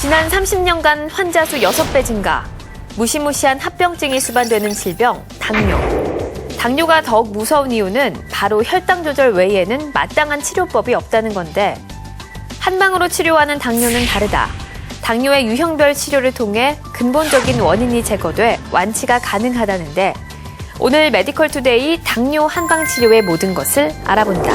지난 30년간 환자 수 6배 증가, 무시무시한 합병증이 수반되는 질병, 당뇨. 당뇨가 더욱 무서운 이유는 바로 혈당 조절 외에는 마땅한 치료법이 없다는 건데, 한방으로 치료하는 당뇨는 다르다. 당뇨의 유형별 치료를 통해 근본적인 원인이 제거돼 완치가 가능하다는데, 오늘 메디컬 투데이 당뇨 한방 치료의 모든 것을 알아본다.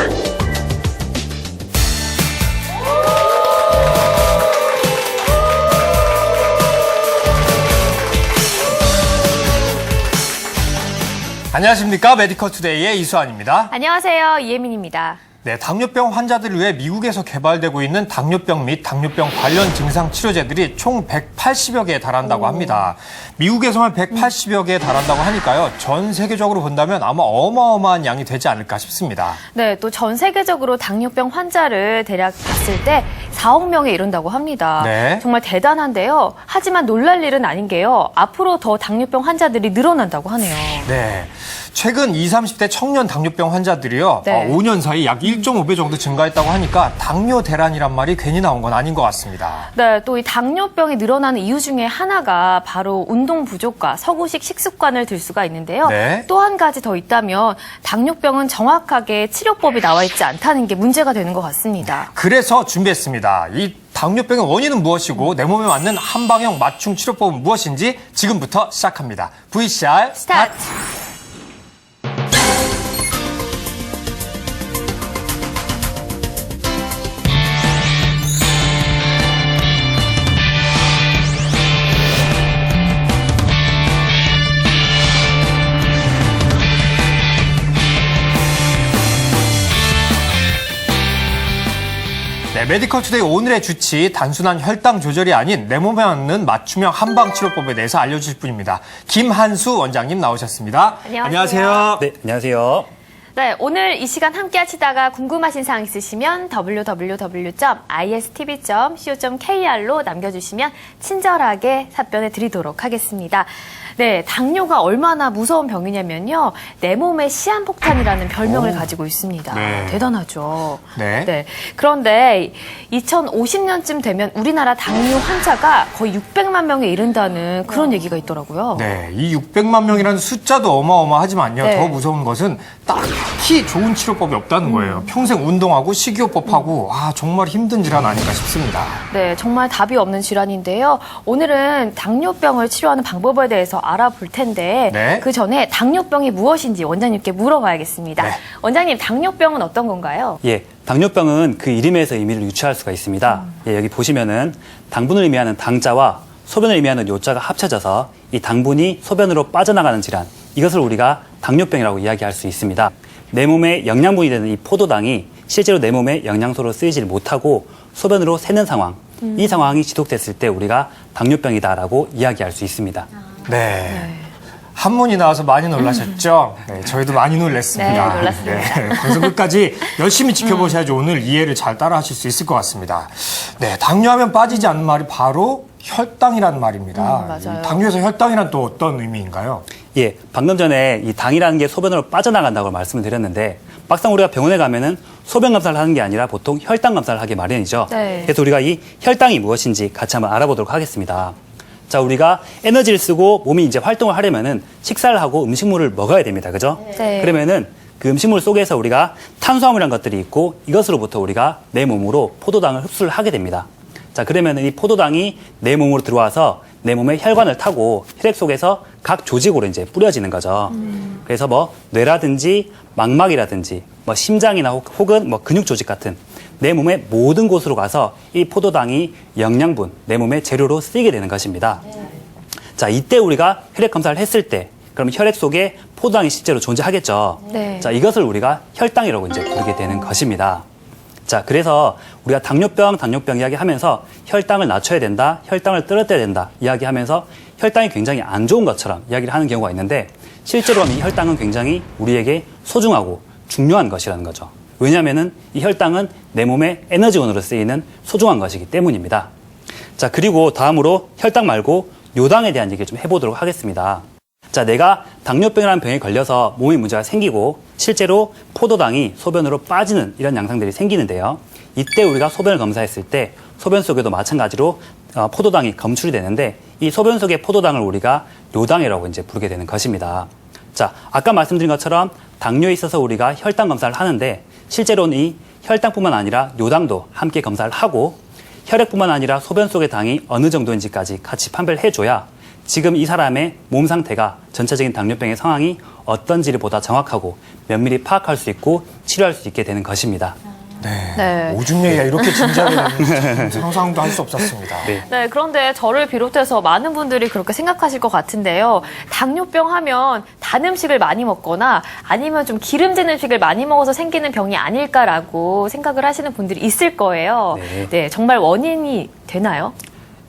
안녕하십니까. 메디컬 투데이의 이수환입니다. 안녕하세요. 이혜민입니다. 네, 당뇨병 환자들을 위해 미국에서 개발되고 있는 당뇨병 및 당뇨병 관련 증상 치료제들이 총 180여 개에 달한다고 합니다. 미국에서만 180여 개에 달한다고 하니까요. 전 세계적으로 본다면 아마 어마어마한 양이 되지 않을까 싶습니다. 네, 또 전 세계적으로 당뇨병 환자를 대략 봤을 때 4억 명에 이른다고 합니다. 네. 정말 대단한데요. 하지만 놀랄 일은 아닌 게요. 앞으로 더 당뇨병 환자들이 늘어난다고 하네요. 네. 최근 20, 30대 청년 당뇨병 환자들이요. 네. 5년 사이 약 1.5배 정도 증가했다고 하니까 당뇨 대란이란 말이 괜히 나온 건 아닌 것 같습니다. 네, 또 이 당뇨병이 늘어나는 이유 중에 하나가 바로 운동 부족과 서구식 식습관을 들 수가 있는데요. 네. 또 한 가지 더 있다면 당뇨병은 정확하게 치료법이 나와 있지 않다는 게 문제가 되는 것 같습니다. 그래서 준비했습니다. 이 당뇨병의 원인은 무엇이고 내 몸에 맞는 한방형 맞춤 치료법은 무엇인지 지금부터 시작합니다. VCR 스타트! 네, 메디컬 투데이 오늘의 주치 단순한 혈당 조절이 아닌 내 몸에 맞는 맞춤형 한방 치료법에 대해서 알려주실 분입니다. 김한수 원장님 나오셨습니다. 안녕하세요. 네, 안녕하세요. 네, 오늘 이 시간 함께 하시다가 궁금하신 사항 있으시면 www.istv.co.kr로 남겨주시면 친절하게 답변해 드리도록 하겠습니다. 네, 당뇨가 얼마나 무서운 병이냐면요. 내 몸에 시한폭탄이라는 별명을 가지고 있습니다. 네. 대단하죠. 네. 그런데 2050년쯤 되면 우리나라 당뇨 환자가 거의 600만 명에 이른다는 그런 얘기가 있더라고요. 네, 이 600만 명이라는 숫자도 어마어마하지만요. 네. 더 무서운 것은 딱히 좋은 치료법이 없다는 거예요. 평생 운동하고 식이요법하고 정말 힘든 질환 아닌가 싶습니다. 네, 정말 답이 없는 질환인데요. 오늘은 당뇨병을 치료하는 방법에 대해서 알아볼 텐데 네. 그 전에 당뇨병이 무엇인지 원장님께 물어봐야겠습니다. 네. 원장님, 당뇨병은 어떤 건가요? 예, 당뇨병은 그 이름에서 의미를 유추할 수가 있습니다. 예, 여기 보시면은 당분을 의미하는 당자와 소변을 의미하는 요자가 합쳐져서 이 당분이 소변으로 빠져나가는 질환, 이것을 우리가 당뇨병이라고 이야기할 수 있습니다. 내 몸에 영양분이 되는 이 포도당이 실제로 내 몸에 영양소로 쓰이질 못하고 소변으로 새는 상황, 이 상황이 지속됐을 때 우리가 당뇨병이다라고 이야기할 수 있습니다. 네. 한문이 나와서 많이 놀라셨죠? 네, 저희도 많이 놀랐습니다. 네, 놀랐습니다. 네, 그래서 끝까지 열심히 지켜보셔야지 오늘 이해를 잘 따라하실 수 있을 것 같습니다. 네, 당뇨하면 빠지지 않는 말이 바로 혈당이라는 말입니다. 맞아요. 이 당뇨에서 혈당이란 또 어떤 의미인가요? 예, 방금 전에 이 당이라는 게 소변으로 빠져나간다고 말씀을 드렸는데 막상 우리가 병원에 가면은 소변 검사를 하는 게 아니라 보통 혈당 검사를 하기 마련이죠. 네. 그래서 우리가 이 혈당이 무엇인지 같이 한번 알아보도록 하겠습니다. 자, 우리가 에너지를 쓰고 몸이 이제 활동을 하려면은 식사를 하고 음식물을 먹어야 됩니다. 그죠? 네. 그러면은 그 음식물 속에서 우리가 탄수화물이라는 것들이 있고 이것으로부터 우리가 내 몸으로 포도당을 흡수를 하게 됩니다. 자, 그러면은 이 포도당이 내 몸으로 들어와서 내 몸의 혈관을 타고 혈액 속에서 각 조직으로 이제 뿌려지는 거죠. 그래서 뭐 뇌라든지 망막이라든지 뭐 심장이나 혹은 뭐 근육 조직 같은 내 몸의 모든 곳으로 가서 이 포도당이 영양분, 내 몸의 재료로 쓰이게 되는 것입니다. 자, 이때 우리가 혈액 검사를 했을 때 그럼 혈액 속에 포도당이 실제로 존재하겠죠. 네. 자, 이것을 우리가 혈당이라고 이제 부르게 되는 것입니다. 자, 그래서 우리가 당뇨병 이야기하면서 혈당을 낮춰야 된다, 혈당을 떨어뜨려야 된다 이야기하면서 혈당이 굉장히 안 좋은 것처럼 이야기를 하는 경우가 있는데 실제로 이 혈당은 굉장히 우리에게 소중하고 중요한 것이라는 거죠. 왜냐하면은 이 혈당은 내 몸의 에너지원으로 쓰이는 소중한 것이기 때문입니다. 자, 그리고 다음으로 혈당 말고 요당에 대한 얘기를 좀 해보도록 하겠습니다. 자, 내가 당뇨병이라는 병에 걸려서 몸에 문제가 생기고 실제로 포도당이 소변으로 빠지는 이런 양상들이 생기는데요. 이때 우리가 소변을 검사했을 때 소변 속에도 마찬가지로 포도당이 검출이 되는데 이 소변 속의 포도당을 우리가 요당이라고 이제 부르게 되는 것입니다. 자, 아까 말씀드린 것처럼 당뇨에 있어서 우리가 혈당 검사를 하는데 실제로는 이 혈당뿐만 아니라 요당도 함께 검사를 하고 혈액뿐만 아니라 소변 속의 당이 어느 정도인지까지 같이 판별을 해줘야 지금 이 사람의 몸 상태가 전체적인 당뇨병의 상황이 어떤지를 보다 정확하고 면밀히 파악할 수 있고 치료할 수 있게 되는 것입니다. 네. 오줌 얘기가 이렇게 진지하게 되는지 상상도 할 수 없었습니다. 네, 그런데 저를 비롯해서 많은 분들이 그렇게 생각하실 것 같은데요. 당뇨병 하면 단 음식을 많이 먹거나 아니면 좀 기름진 음식을 많이 먹어서 생기는 병이 아닐까라고 생각을 하시는 분들이 있을 거예요. 네, 정말 원인이 되나요?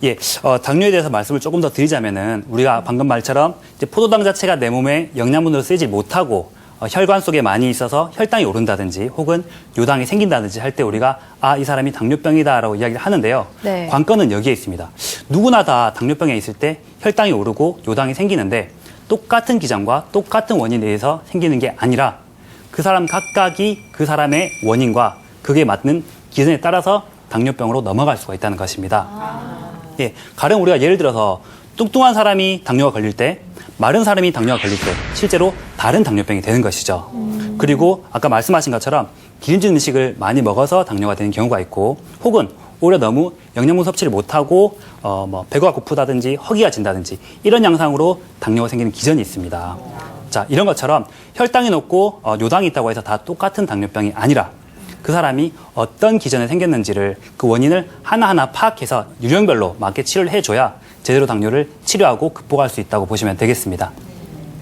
예, 당뇨에 대해서 말씀을 조금 더 드리자면은 우리가 방금 말처럼 이제 포도당 자체가 내 몸에 영양분으로 쓰지 못하고 혈관 속에 많이 있어서 혈당이 오른다든지 혹은 요당이 생긴다든지 할 때 우리가 이 사람이 당뇨병이다라고 이야기를 하는데요. 네. 관건은 여기에 있습니다. 누구나 다 당뇨병에 있을 때 혈당이 오르고 요당이 생기는데 똑같은 기전과 똑같은 원인에 의해서 생기는 게 아니라 그 사람 각각이 그 사람의 원인과 그게 맞는 기전에 따라서 당뇨병으로 넘어갈 수가 있다는 것입니다. 예, 가령 우리가 예를 들어서 뚱뚱한 사람이 당뇨가 걸릴 때 마른 사람이 당뇨가 걸릴 때 실제로 다른 당뇨병이 되는 것이죠. 그리고 아까 말씀하신 것처럼 기름진 음식을 많이 먹어서 당뇨가 되는 경우가 있고 혹은 오히려 너무 영양분 섭취를 못하고 배가 고프다든지 허기가 진다든지 이런 양상으로 당뇨가 생기는 기전이 있습니다. 자, 이런 것처럼 혈당이 높고 요당이 있다고 해서 다 똑같은 당뇨병이 아니라 그 사람이 어떤 기전에 생겼는지를 그 원인을 하나하나 파악해서 유형별로 맞게 치료를 해줘야 제대로 당뇨를 치료하고 극복할 수 있다고 보시면 되겠습니다.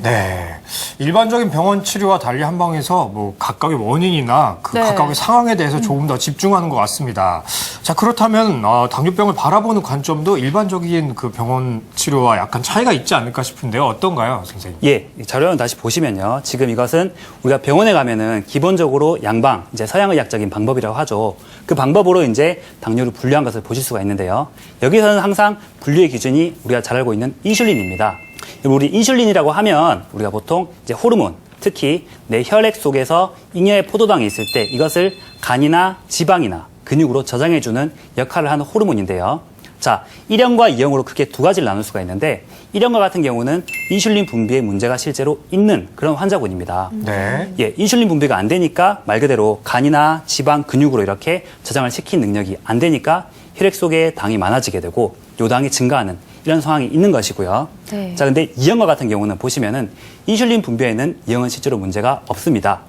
네. 일반적인 병원 치료와 달리 한방에서 뭐 각각의 원인이나 그 네. 각각의 상황에 대해서 조금 더 집중하는 것 같습니다. 자, 그렇다면 당뇨병을 바라보는 관점도 일반적인 그 병원 치료와 약간 차이가 있지 않을까 싶은데요. 어떤가요, 선생님? 예, 자료를 다시 보시면요. 지금 이것은 우리가 병원에 가면은 기본적으로 양방, 이제 서양의학적인 방법이라고 하죠. 그 방법으로 이제 당뇨를 분류한 것을 보실 수가 있는데요. 여기서는 항상 분류의 기준이 우리가 잘 알고 있는 인슐린입니다. 우리 인슐린이라고 하면 우리가 보통 이제 호르몬, 특히 내 혈액 속에서 잉여의 포도당이 있을 때 이것을 간이나 지방이나 근육으로 저장해주는 역할을 하는 호르몬인데요. 자, 1형과 2형으로 크게 두 가지를 나눌 수가 있는데 1형과 같은 경우는 인슐린 분비에 문제가 실제로 있는 그런 환자군입니다. 네. 예, 인슐린 분비가 안 되니까 말 그대로 간이나 지방, 근육으로 이렇게 저장을 시킨 능력이 안 되니까 혈액 속에 당이 많아지게 되고 요당이 증가하는 이런 상황이 있는 것이고요. 네. 자, 근데 2형과 같은 경우는 보시면은 인슐린 분비에는 2형은 실제로 문제가 없습니다.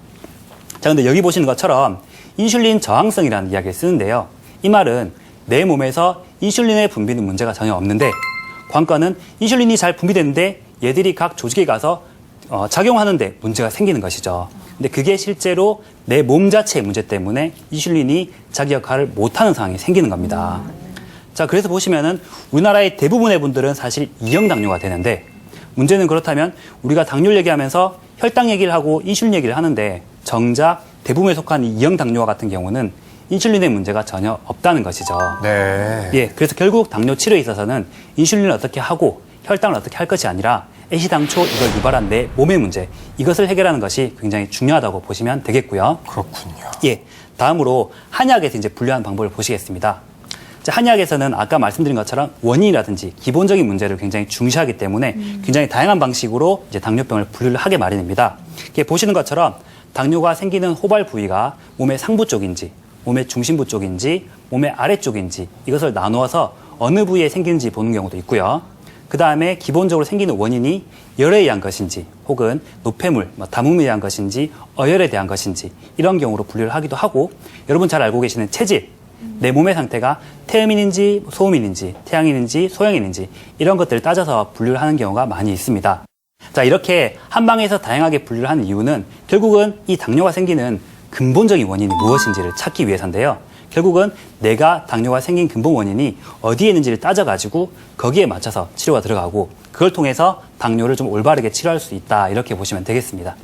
자, 근데 여기 보시는 것처럼 인슐린 저항성이라는 이야기를 쓰는데요. 이 말은 내 몸에서 인슐린의 분비는 문제가 전혀 없는데 관건은 인슐린이 잘 분비되는데 얘들이 각 조직에 가서 작용하는데 문제가 생기는 것이죠. 근데 그게 실제로 내 몸 자체의 문제 때문에 인슐린이 자기 역할을 못하는 상황이 생기는 겁니다. 자, 그래서 보시면은 우리나라의 대부분의 분들은 사실 2형 당뇨가 되는데 문제는 그렇다면 우리가 당뇨를 얘기하면서 혈당 얘기를 하고 인슐린 얘기를 하는데 정작 대부분에 속한 2형 당뇨와 같은 경우는 인슐린의 문제가 전혀 없다는 것이죠. 네. 예, 그래서 결국 당뇨 치료에 있어서는 인슐린을 어떻게 하고 혈당을 어떻게 할 것이 아니라 애시당초 이걸 유발한 내 몸의 문제, 이것을 해결하는 것이 굉장히 중요하다고 보시면 되겠고요. 그렇군요. 예, 다음으로 한의학에서 이제 분류하는 방법을 보시겠습니다. 자, 한의학에서는 아까 말씀드린 것처럼 원인이라든지 기본적인 문제를 굉장히 중시하기 때문에 굉장히 다양한 방식으로 이제 당뇨병을 분류를 하게 마련입니다. 이렇게 보시는 것처럼 당뇨가 생기는 호발 부위가 몸의 상부 쪽인지, 몸의 중심부 쪽인지, 몸의 아래쪽인지 이것을 나누어서 어느 부위에 생기는지 보는 경우도 있고요. 그 다음에 기본적으로 생기는 원인이 열에 의한 것인지 혹은 노폐물, 담음에 의한 것인지 어열에 대한 것인지 이런 경우로 분류를 하기도 하고 여러분 잘 알고 계시는 체질, 내 몸의 상태가 태음인인지 소음인인지 태양인인지 소양인인지 이런 것들을 따져서 분류를 하는 경우가 많이 있습니다. 자, 이렇게 한방에서 다양하게 분류를 하는 이유는 결국은 이 당뇨가 생기는 근본적인 원인이 무엇인지를 찾기 위해서인데요. 결국은 내가 당뇨가 생긴 근본 원인이 어디에 있는지를 따져가지고 거기에 맞춰서 치료가 들어가고 그걸 통해서 당뇨를 좀 올바르게 치료할 수 있다 이렇게 보시면 되겠습니다.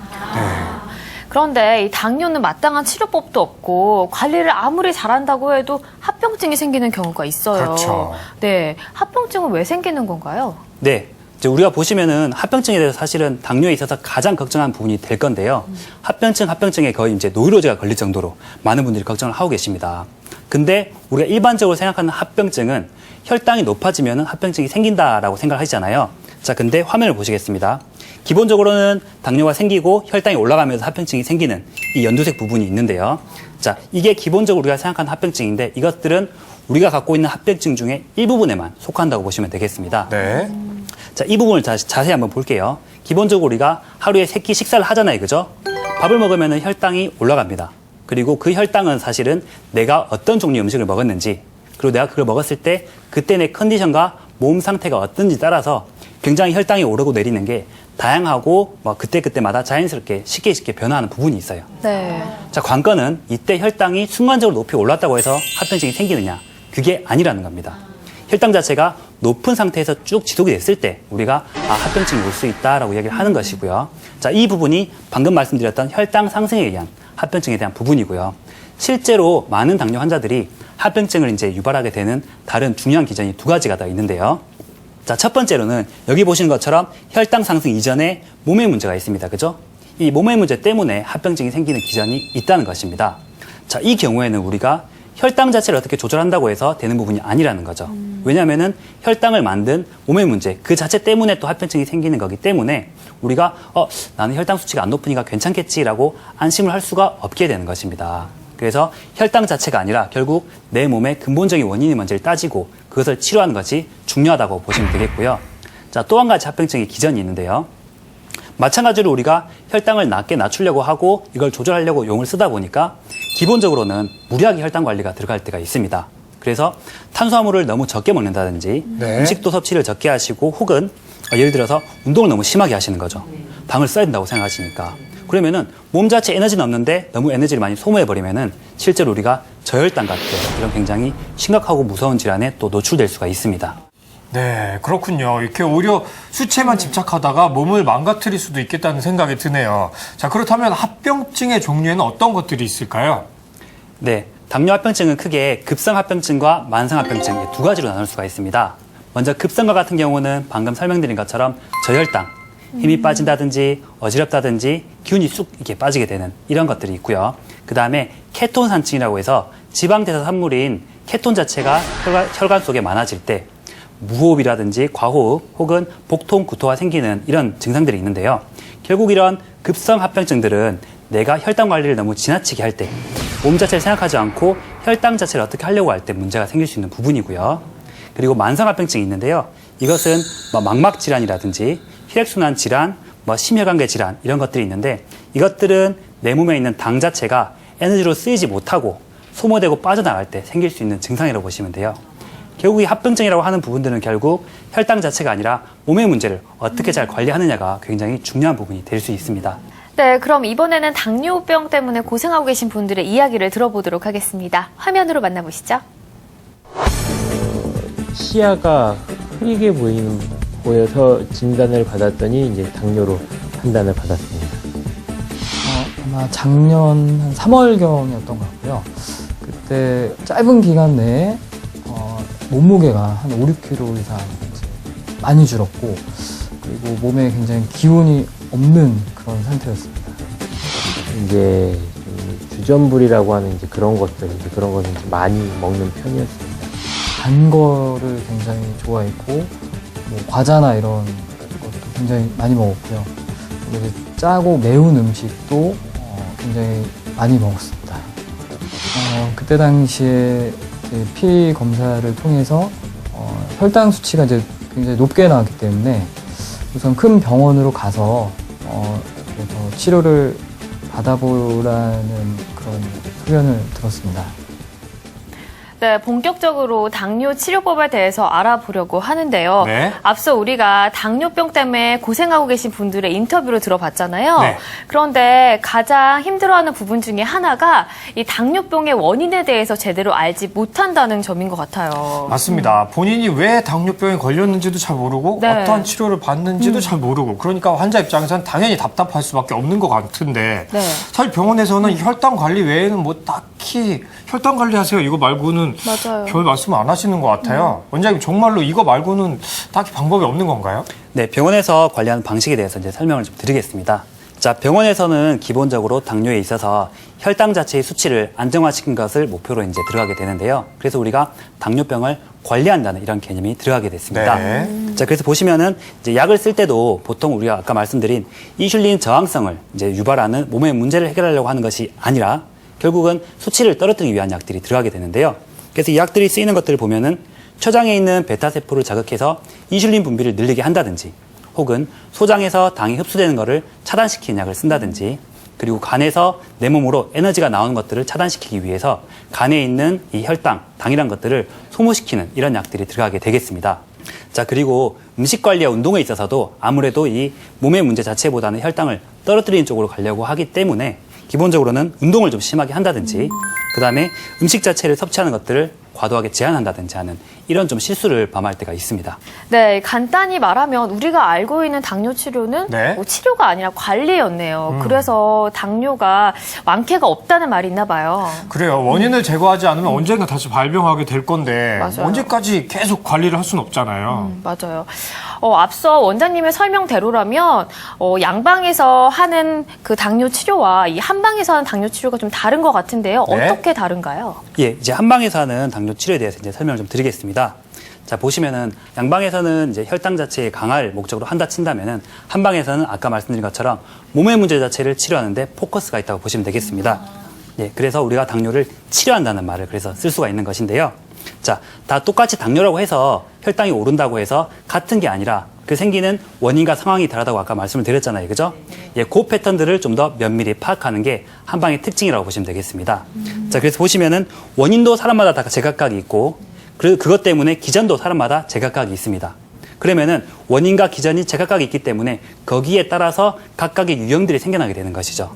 그런데 이 당뇨는 마땅한 치료법도 없고 관리를 아무리 잘한다고 해도 합병증이 생기는 경우가 있어요. 그렇죠. 네, 합병증은 왜 생기는 건가요? 네. 이제 우리가 보시면은 합병증에 대해서 사실은 당뇨에 있어서 가장 걱정한 부분이 될 건데요. 합병증에 거의 이제 노이로제가 걸릴 정도로 많은 분들이 걱정을 하고 계십니다. 근데 우리가 일반적으로 생각하는 합병증은 혈당이 높아지면 합병증이 생긴다라고 생각하시잖아요. 자, 근데 화면을 보시겠습니다. 기본적으로는 당뇨가 생기고 혈당이 올라가면서 합병증이 생기는 이 연두색 부분이 있는데요. 자, 이게 기본적으로 우리가 생각하는 합병증인데 이것들은 우리가 갖고 있는 합병증 중에 일부분에만 속한다고 보시면 되겠습니다. 네. 자, 이 부분을 자세히 한번 볼게요. 기본적으로 우리가 하루에 3끼 식사를 하잖아요. 그죠? 밥을 먹으면 혈당이 올라갑니다. 그리고 그 혈당은 사실은 내가 어떤 종류의 음식을 먹었는지, 그리고 내가 그걸 먹었을 때 그때 내 컨디션과 몸 상태가 어떤지 따라서 굉장히 혈당이 오르고 내리는 게 다양하고 그때그때마다 자연스럽게 쉽게 변화하는 부분이 있어요. 네. 자, 관건은 이때 혈당이 순간적으로 높이 올랐다고 해서 합병증이 생기느냐, 그게 아니라는 겁니다. 혈당 자체가 높은 상태에서 쭉 지속이 됐을 때 우리가 합병증이 올 수 있다라고 이야기를 하는 것이고요. 자, 이 부분이 방금 말씀드렸던 혈당 상승에 의한 합병증에 대한 부분이고요. 실제로 많은 당뇨 환자들이 합병증을 이제 유발하게 되는 다른 중요한 기전이 2가지가 더 있는데요. 자, 첫 번째로는 여기 보시는 것처럼 혈당 상승 이전에 몸에 문제가 있습니다. 그죠? 이 몸의 문제 때문에 합병증이 생기는 기전이 있다는 것입니다. 자, 이 경우에는 우리가 혈당 자체를 어떻게 조절한다고 해서 되는 부분이 아니라는 거죠. 왜냐하면은 혈당을 만든 몸의 문제 그 자체 때문에 또 합병증이 생기는 거기 때문에 우리가 나는 혈당 수치가 안 높으니까 괜찮겠지라고 안심을 할 수가 없게 되는 것입니다. 그래서 혈당 자체가 아니라 결국 내 몸의 근본적인 원인이 뭔지를 따지고 그것을 치료하는 것이 중요하다고 보시면 되겠고요. 자, 또 한 가지 합병증의 기전이 있는데요. 마찬가지로 우리가 혈당을 낮게 낮추려고 하고 이걸 조절하려고 용을 쓰다 보니까 기본적으로는 무리하게 혈당 관리가 들어갈 때가 있습니다. 그래서 탄수화물을 너무 적게 먹는다든지 네. 음식도 섭취를 적게 하시고 혹은 예를 들어서 운동을 너무 심하게 하시는 거죠. 당을 써야 된다고 생각하시니까. 그러면은 몸 자체 에너지는 없는데 너무 에너지를 많이 소모해버리면은 실제로 우리가 저혈당 같은 이런 굉장히 심각하고 무서운 질환에 또 노출될 수가 있습니다. 네, 그렇군요. 이렇게 오히려 수치에만 집착하다가 몸을 망가뜨릴 수도 있겠다는 생각이 드네요. 자, 그렇다면 합병증의 종류에는 어떤 것들이 있을까요? 네, 당뇨 합병증은 크게 급성 합병증과 만성 합병증 2가지로 나눌 수가 있습니다. 먼저 급성과 같은 경우는 방금 설명드린 것처럼 저혈당, 힘이 빠진다든지 어지럽다든지 기운이 쑥 이렇게 빠지게 되는 이런 것들이 있고요. 그 다음에 케톤 산증이라고 해서 지방대사 산물인 케톤 자체가 혈관 속에 많아질 때 무호흡이라든지 과호흡 혹은 복통, 구토가 생기는 이런 증상들이 있는데요. 결국 이런 급성 합병증들은 내가 혈당 관리를 너무 지나치게 할 때, 몸 자체를 생각하지 않고 혈당 자체를 어떻게 하려고 할 때 문제가 생길 수 있는 부분이고요. 그리고 만성 합병증이 있는데요. 이것은 망막 질환이라든지 혈액순환 질환, 심혈관계 질환 이런 것들이 있는데 이것들은 내 몸에 있는 당 자체가 에너지로 쓰이지 못하고 소모되고 빠져나갈 때 생길 수 있는 증상이라고 보시면 돼요. 결국 이 합병증이라고 하는 부분들은 결국 혈당 자체가 아니라 몸의 문제를 어떻게 잘 관리하느냐가 굉장히 중요한 부분이 될 수 있습니다. 네, 그럼 이번에는 당뇨병 때문에 고생하고 계신 분들의 이야기를 들어보도록 하겠습니다. 화면으로 만나보시죠. 시야가 흐리게 보여서 진단을 받았더니 이제 당뇨로 판단을 받았습니다. 아마 작년 한 3월경이었던 것 같고요. 그때 짧은 기간 내에 몸무게가 한 5, 6kg 이상 이제 많이 줄었고, 그리고 몸에 굉장히 기운이 없는 그런 상태였습니다. 이제 주전부리라고 하는 이제 그런 것들, 그런 것을 이제 많이 먹는 편이었습니다. 단 거를 굉장히 좋아했고, 뭐 과자나 이런 것도 굉장히 많이 먹었고요. 그리고 이제 짜고 매운 음식도 굉장히 많이 먹었습니다. 그때 당시에 이제 피 검사를 통해서 혈당 수치가 이제 굉장히 높게 나왔기 때문에 우선 큰 병원으로 가서 그래서 치료를 받아보라는 그런 소견을 들었습니다. 네, 본격적으로 당뇨 치료법에 대해서 알아보려고 하는데요. 네. 앞서 우리가 당뇨병 때문에 고생하고 계신 분들의 인터뷰를 들어봤잖아요. 네. 그런데 가장 힘들어하는 부분 중에 하나가 이 당뇨병의 원인에 대해서 제대로 알지 못한다는 점인 것 같아요. 맞습니다. 본인이 왜 당뇨병에 걸렸는지도 잘 모르고 네. 어떠한 치료를 받는지도 잘 모르고 그러니까 환자 입장에서는 당연히 답답할 수밖에 없는 것 같은데 네. 사실 병원에서는 이 혈당 관리 외에는 뭐 딱히 혈당 관리하세요 이거 말고는 맞아요. 별 말씀을 안 하시는 것 같아요. 원장님 정말로 이거 말고는 딱히 방법이 없는 건가요? 네, 병원에서 관리하는 방식에 대해서 이제 설명을 좀 드리겠습니다. 자, 병원에서는 기본적으로 당뇨에 있어서 혈당 자체의 수치를 안정화시킨 것을 목표로 이제 들어가게 되는데요. 그래서 우리가 당뇨병을 관리한다는 이런 개념이 들어가게 됐습니다. 네. 자, 그래서 보시면은 이제 약을 쓸 때도 보통 우리가 아까 말씀드린 인슐린 저항성을 이제 유발하는 몸의 문제를 해결하려고 하는 것이 아니라 결국은 수치를 떨어뜨리기 위한 약들이 들어가게 되는데요. 그래서 이 약들이 쓰이는 것들을 보면은 췌장에 있는 베타세포를 자극해서 인슐린 분비를 늘리게 한다든지 혹은 소장에서 당이 흡수되는 것을 차단시키는 약을 쓴다든지 그리고 간에서 내 몸으로 에너지가 나오는 것들을 차단시키기 위해서 간에 있는 이 혈당, 당이란 것들을 소모시키는 이런 약들이 들어가게 되겠습니다. 자, 그리고 음식 관리와 운동에 있어서도 아무래도 이 몸의 문제 자체보다는 혈당을 떨어뜨리는 쪽으로 가려고 하기 때문에 기본적으로는 운동을 좀 심하게 한다든지 그다음에 음식 자체를 섭취하는 것들을 과도하게 제한한다든지 하는 이런 좀 실수를 범할 때가 있습니다. 네, 간단히 말하면 우리가 알고 있는 당뇨 치료는 네. 뭐 치료가 아니라 관리였네요. 그래서 당뇨가 완쾌가 없다는 말이 있나 봐요. 그래요. 원인을 제거하지 않으면 언젠가 다시 발병하게 될 건데 맞아요. 언제까지 계속 관리를 할 수는 없잖아요. 맞아요. 앞서 원장님의 설명대로라면 양방에서 하는 그 당뇨 치료와 이 한방에서 하는 당뇨 치료가 좀 다른 것 같은데요. 네. 어떻게 다른가요? 예, 이제 한방에서 하는 당뇨 치료에 대해서 이제 설명을 좀 드리겠습니다. 자, 보시면은 양방에서는 이제 혈당 자체의 강화를 목적으로 한다 친다면은 한방에서는 아까 말씀드린 것처럼 몸의 문제 자체를 치료하는데 포커스가 있다고 보시면 되겠습니다. 예, 그래서 우리가 당뇨를 치료한다는 말을 그래서 쓸 수가 있는 것인데요. 자, 다 똑같이 당뇨라고 해서 혈당이 오른다고 해서 같은 게 아니라 그 생기는 원인과 상황이 다르다고 아까 말씀을 드렸잖아요. 그죠? 예, 그 패턴들을 좀 더 면밀히 파악하는 게 한방의 특징이라고 보시면 되겠습니다. 자, 그래서 보시면은 원인도 사람마다 다 제각각이 있고 그것 때문에 기전도 사람마다 제각각이 있습니다. 그러면은 원인과 기전이 제각각이 있기 때문에 거기에 따라서 각각의 유형들이 생겨나게 되는 것이죠.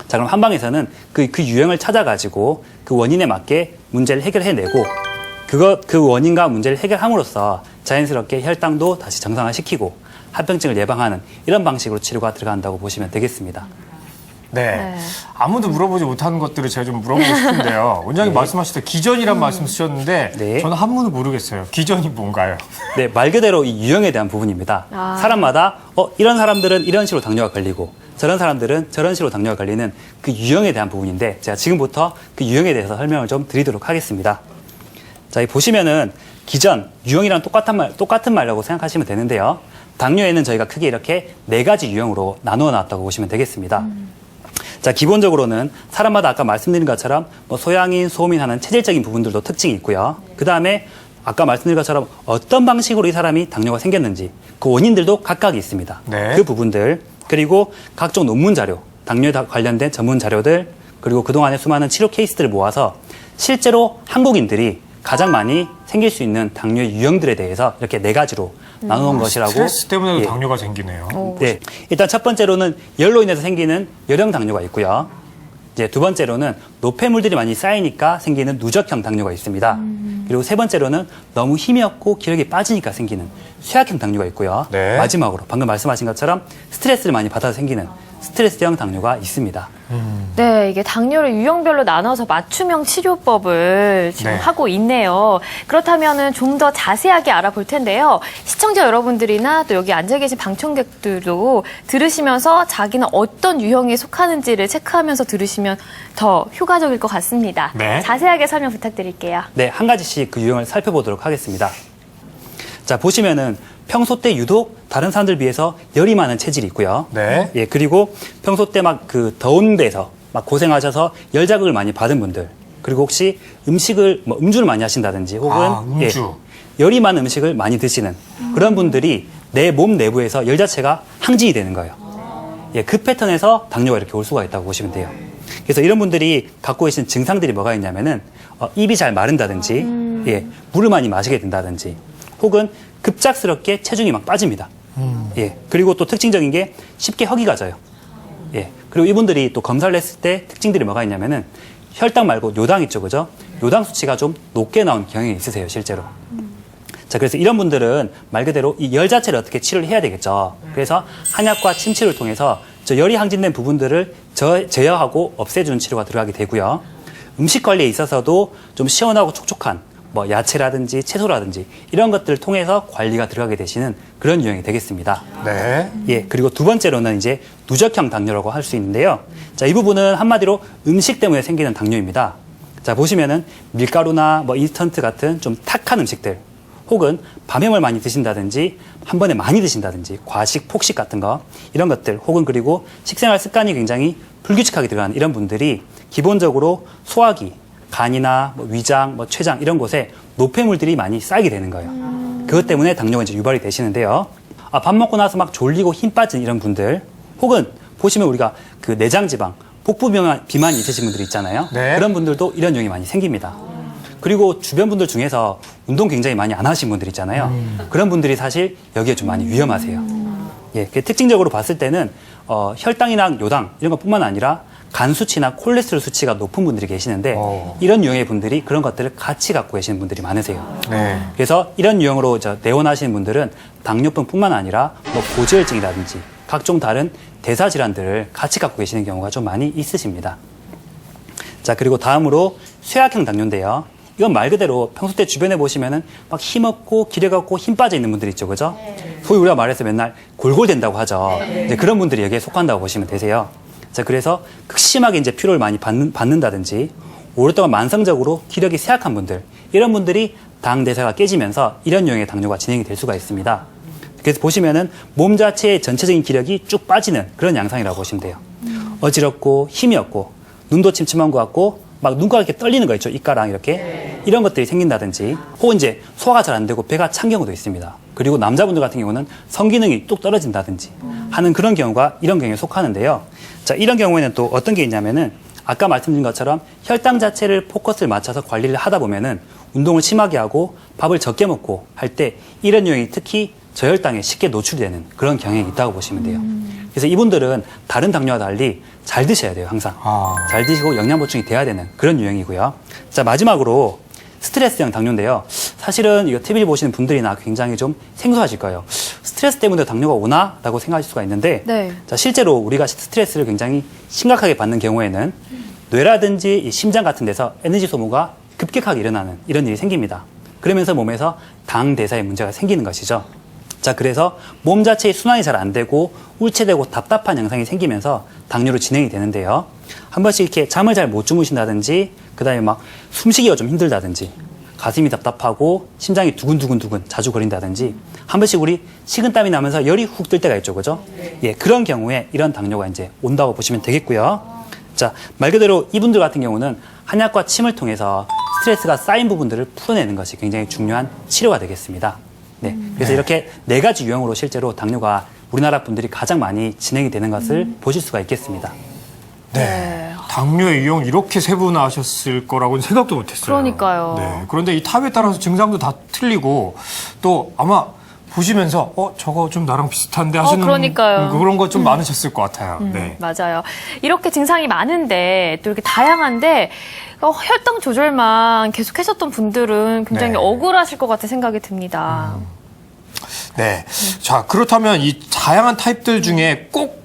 자, 그럼 한방에서는 그 유형을 찾아가지고 그 원인에 맞게 문제를 해결해내고 그 원인과 문제를 해결함으로써 자연스럽게 혈당도 다시 정상화시키고 합병증을 예방하는 이런 방식으로 치료가 들어간다고 보시면 되겠습니다. 네. 아무도 물어보지 못하는 것들을 제가 좀 물어보고 싶은데요. 원장님 말씀하실 때 기전이란 말씀 쓰셨는데 네. 저는 한문을 모르겠어요. 기전이 뭔가요? 네, 말 그대로 이 유형에 대한 부분입니다. 사람마다 이런 사람들은 이런 식으로 당뇨가 걸리고 저런 사람들은 저런 식으로 당뇨가 걸리는 그 유형에 대한 부분인데 제가 지금부터 그 유형에 대해서 설명을 좀 드리도록 하겠습니다. 자, 이 보시면은 기전, 유형이랑 똑같은 말이라고 생각하시면 되는데요. 당뇨에는 저희가 크게 이렇게 4가지 유형으로 나누어 놨다고 보시면 되겠습니다. 자, 기본적으로는 사람마다 아까 말씀드린 것처럼 뭐 소양인, 소음인 하는 체질적인 부분들도 특징이 있고요. 그 다음에 아까 말씀드린 것처럼 어떤 방식으로 이 사람이 당뇨가 생겼는지 그 원인들도 각각 있습니다. 네. 그 부분들 그리고 각종 논문 자료, 당뇨에 관련된 전문 자료들 그리고 그동안의 수많은 치료 케이스들을 모아서 실제로 한국인들이 가장 많이 생길 수 있는 당뇨의 유형들에 대해서 이렇게 4가지로 나누는 것이라고. 스트레스 때문에도 예. 당뇨가 생기네요. 네, 일단 첫 번째로는 열로 인해서 생기는 열형 당뇨가 있고요. 이제 두 번째로는 노폐물들이 많이 쌓이니까 생기는 누적형 당뇨가 있습니다. 그리고 세 번째로는 너무 힘이 없고 기력이 빠지니까 생기는 쇠약형 당뇨가 있고요. 네. 마지막으로 방금 말씀하신 것처럼 스트레스를 많이 받아서 생기는 스트레스형 당뇨가 있습니다. 네, 이게 당뇨를 유형별로 나눠서 맞춤형 치료법을 지금 네. 하고 있네요. 그렇다면은 좀 더 자세하게 알아볼 텐데요. 시청자 여러분들이나 또 여기 앉아 계신 방청객들도 들으시면서 자기는 어떤 유형에 속하는지를 체크하면서 들으시면 더 효과적일 것 같습니다. 네. 자세하게 설명 부탁드릴게요. 네, 한 가지씩 그 유형을 살펴보도록 하겠습니다. 자, 보시면은 평소 때 유독 다른 사람들 비해서 열이 많은 체질이 있고요. 네. 예, 그리고 평소 때 막 그 더운 데서 막 고생하셔서 열 자극을 많이 받은 분들. 그리고 혹시 음주를 많이 하신다든지 혹은 음주. 열이 많은 음식을 많이 드시는 그런 분들이 내 몸 내부에서 열 자체가 항진이 되는 거예요. 예, 그 패턴에서 당뇨가 이렇게 올 수가 있다고 보시면 돼요. 그래서 이런 분들이 갖고 계신 증상들이 뭐가 있냐면은 입이 잘 마른다든지, 예, 물을 많이 마시게 된다든지, 혹은 급작스럽게 체중이 막 빠집니다. 예, 그리고 또 특징적인 게 쉽게 허기가 져요. 예, 그리고 이분들이 또 검사를 했을 때 특징들이 뭐가 있냐면은 혈당 말고 요당 있죠, 그죠? 요당 수치가 좀 높게 나온 경향이 있으세요, 실제로. 자, 그래서 이런 분들은 말 그대로 이 열 자체를 어떻게 치료를 해야 되겠죠. 그래서 한약과 침치를 통해서 저 열이 항진된 부분들을 제어하고 없애주는 치료가 들어가게 되고요. 음식 관리에 있어서도 좀 시원하고 촉촉한 뭐 야채라든지 채소라든지 이런 것들을 통해서 관리가 들어가게 되시는 그런 유형이 되겠습니다. 네. 예, 그리고 두 번째로는 이제 누적형 당뇨라고 할 수 있는데요. 자, 이 부분은 한마디로 음식 때문에 생기는 당뇨입니다. 자, 보시면은 밀가루나 뭐 인스턴트 같은 좀 탁한 음식들, 혹은 밤염을 많이 드신다든지 한 번에 많이 드신다든지 과식, 폭식 같은 거 이런 것들, 혹은 그리고 식생활 습관이 굉장히 불규칙하게 들어가는 이런 분들이 기본적으로 소화기, 간이나 뭐 위장, 뭐 췌장 이런 곳에 노폐물들이 많이 쌓이게 되는 거예요. 그것 때문에 당뇨가 이제 유발이 되시는데요. 밥 먹고 나서 막 졸리고 힘 빠진 이런 분들, 혹은 보시면 우리가 그 내장 지방, 복부 비만이 있으신 분들이 있잖아요. 네. 그런 분들도 이런 유형이 많이 생깁니다. 그리고 주변 분들 중에서 운동 굉장히 많이 안 하신 분들 있잖아요. 그런 분들이 사실 여기에 좀 많이 위험하세요. 예, 특징적으로 봤을 때는 혈당이나 요당 이런 것뿐만 아니라 간 수치나 콜레스테롤 수치가 높은 분들이 계시는데 이런 유형의 분들이 그런 것들을 같이 갖고 계시는 분들이 많으세요. 네. 그래서 이런 유형으로 내원하시는 분들은 당뇨병뿐만 아니라 뭐 고지혈증이라든지 각종 다른 대사 질환들을 같이 갖고 계시는 경우가 좀 많이 있으십니다. 자, 그리고 다음으로 쇠약형 당뇨인데요. 이건 말 그대로 평소 때 주변에 보시면은 막 힘없고 기력 없고 힘 빠져 있는 분들 있죠, 그죠? 소위 우리가 말해서 맨날 골골댄다고 하죠. 이제 그런 분들이 여기에 속한다고 보시면 되세요. 자, 그래서 극심하게 이제 피로를 많이 받는다든지 오랫동안 만성적으로 기력이 쇠약한 분들, 이런 분들이 당 대사가 깨지면서 이런 유형의 당뇨가 진행이 될 수가 있습니다. 그래서 보시면은 몸 자체의 전체적인 기력이 쭉 빠지는 그런 양상이라고 보시면 돼요. 어지럽고 힘이 없고 눈도 침침한 것 같고 막 눈가가 이렇게 떨리는 거 있죠. 입가랑 이렇게. 이런 것들이 생긴다든지, 혹은 이제 소화가 잘 안 되고 배가 찬 경우도 있습니다. 그리고 남자분들 같은 경우는 성기능이 뚝 떨어진다든지 하는 그런 경우가 이런 경우에 속하는데요. 자, 이런 경우에는 또 어떤 게 있냐면은 아까 말씀드린 것처럼 혈당 자체를 포커스를 맞춰서 관리를 하다 보면은 운동을 심하게 하고 밥을 적게 먹고 할 때 이런 유형이 특히 저혈당에 쉽게 노출이 되는 그런 경향이 있다고 보시면 돼요. 그래서 이분들은 다른 당뇨와 달리 잘 드셔야 돼요, 항상. 잘 드시고 영양 보충이 돼야 되는 그런 유형이고요. 자, 마지막으로 스트레스형 당뇨인데요. 사실은 이거 TV를 보시는 분들이나 굉장히 좀 생소하실 거예요. 스트레스 때문에 당뇨가 오나? 라고 생각하실 수가 있는데, 네. 자, 실제로 우리가 스트레스를 굉장히 심각하게 받는 경우에는 뇌라든지 이 심장 같은 데서 에너지 소모가 급격하게 일어나는 이런 일이 생깁니다. 그러면서 몸에서 당 대사에 문제가 생기는 것이죠. 자, 그래서 몸 자체의 순환이 잘 안 되고 울체되고 답답한 양상이 생기면서 당뇨로 진행이 되는데요. 한 번씩 이렇게 잠을 잘 못 주무신다든지, 그 다음에 막 숨쉬기가 좀 힘들다든지, 가슴이 답답하고 심장이 두근두근 자주 거린다든지, 한 번씩 우리 식은땀이 나면서 열이 훅 뜰 때가 있죠, 그죠? 예, 그런 경우에 이런 당뇨가 이제 온다고 보시면 되겠고요. 자, 말 그대로 이분들 같은 경우는 한약과 침을 통해서 스트레스가 쌓인 부분들을 풀어내는 것이 굉장히 중요한 치료가 되겠습니다. 네, 그래서 이렇게 4가지 유형으로 실제로 당뇨가 우리나라 분들이 가장 많이 진행이 되는 것을 보실 수가 있겠습니다. 네. 당뇨의 유형 이렇게 세분화하셨을 거라고는 생각도 못했어요. 그러니까요. 네. 그런데 이 탑에 따라서 증상도 다 틀리고 또 아마 보시면서 저거 좀 나랑 비슷한데 하시는 그러니까요. 그런 거 좀 많으셨을 것 같아요. 네. 맞아요. 이렇게 증상이 많은데 또 이렇게 다양한데 혈당 조절만 계속 하셨던 분들은 굉장히 네. 억울하실 것 같은 생각이 듭니다. 네. 자, 그렇다면 이 다양한 타입들 중에 꼭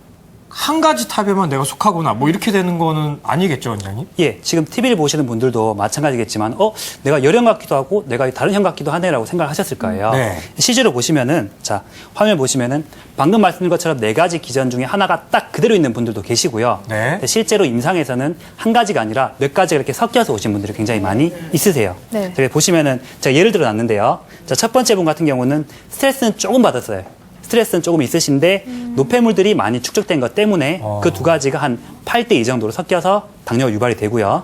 한 가지 탑에만 내가 속하거나 뭐 이렇게 되는 거는 아니겠죠, 원장님? 예, 지금 TV를 보시는 분들도 마찬가지겠지만, 내가 열형 같기도 하고, 내가 다른 형 같기도 하네라고 생각을 하셨을 거예요. 네. 실제로 보시면은, 자, 화면 보시면은, 방금 말씀드린 것처럼 4가지 기전 중에 하나가 딱 그대로 있는 분들도 계시고요. 네. 근데 실제로 임상에서는 한 가지가 아니라 몇 가지가 이렇게 섞여서 오신 분들이 굉장히 많이 있으세요. 네. 저기 보시면은, 제가 예를 들어 놨는데요. 자, 첫 번째 분 같은 경우는 스트레스는 조금 받았어요. 스트레스는 조금 있으신데 노폐물들이 많이 축적된 것 때문에 그 2가지가 한 8대2 정도로 섞여서 당뇨가 유발이 되고요.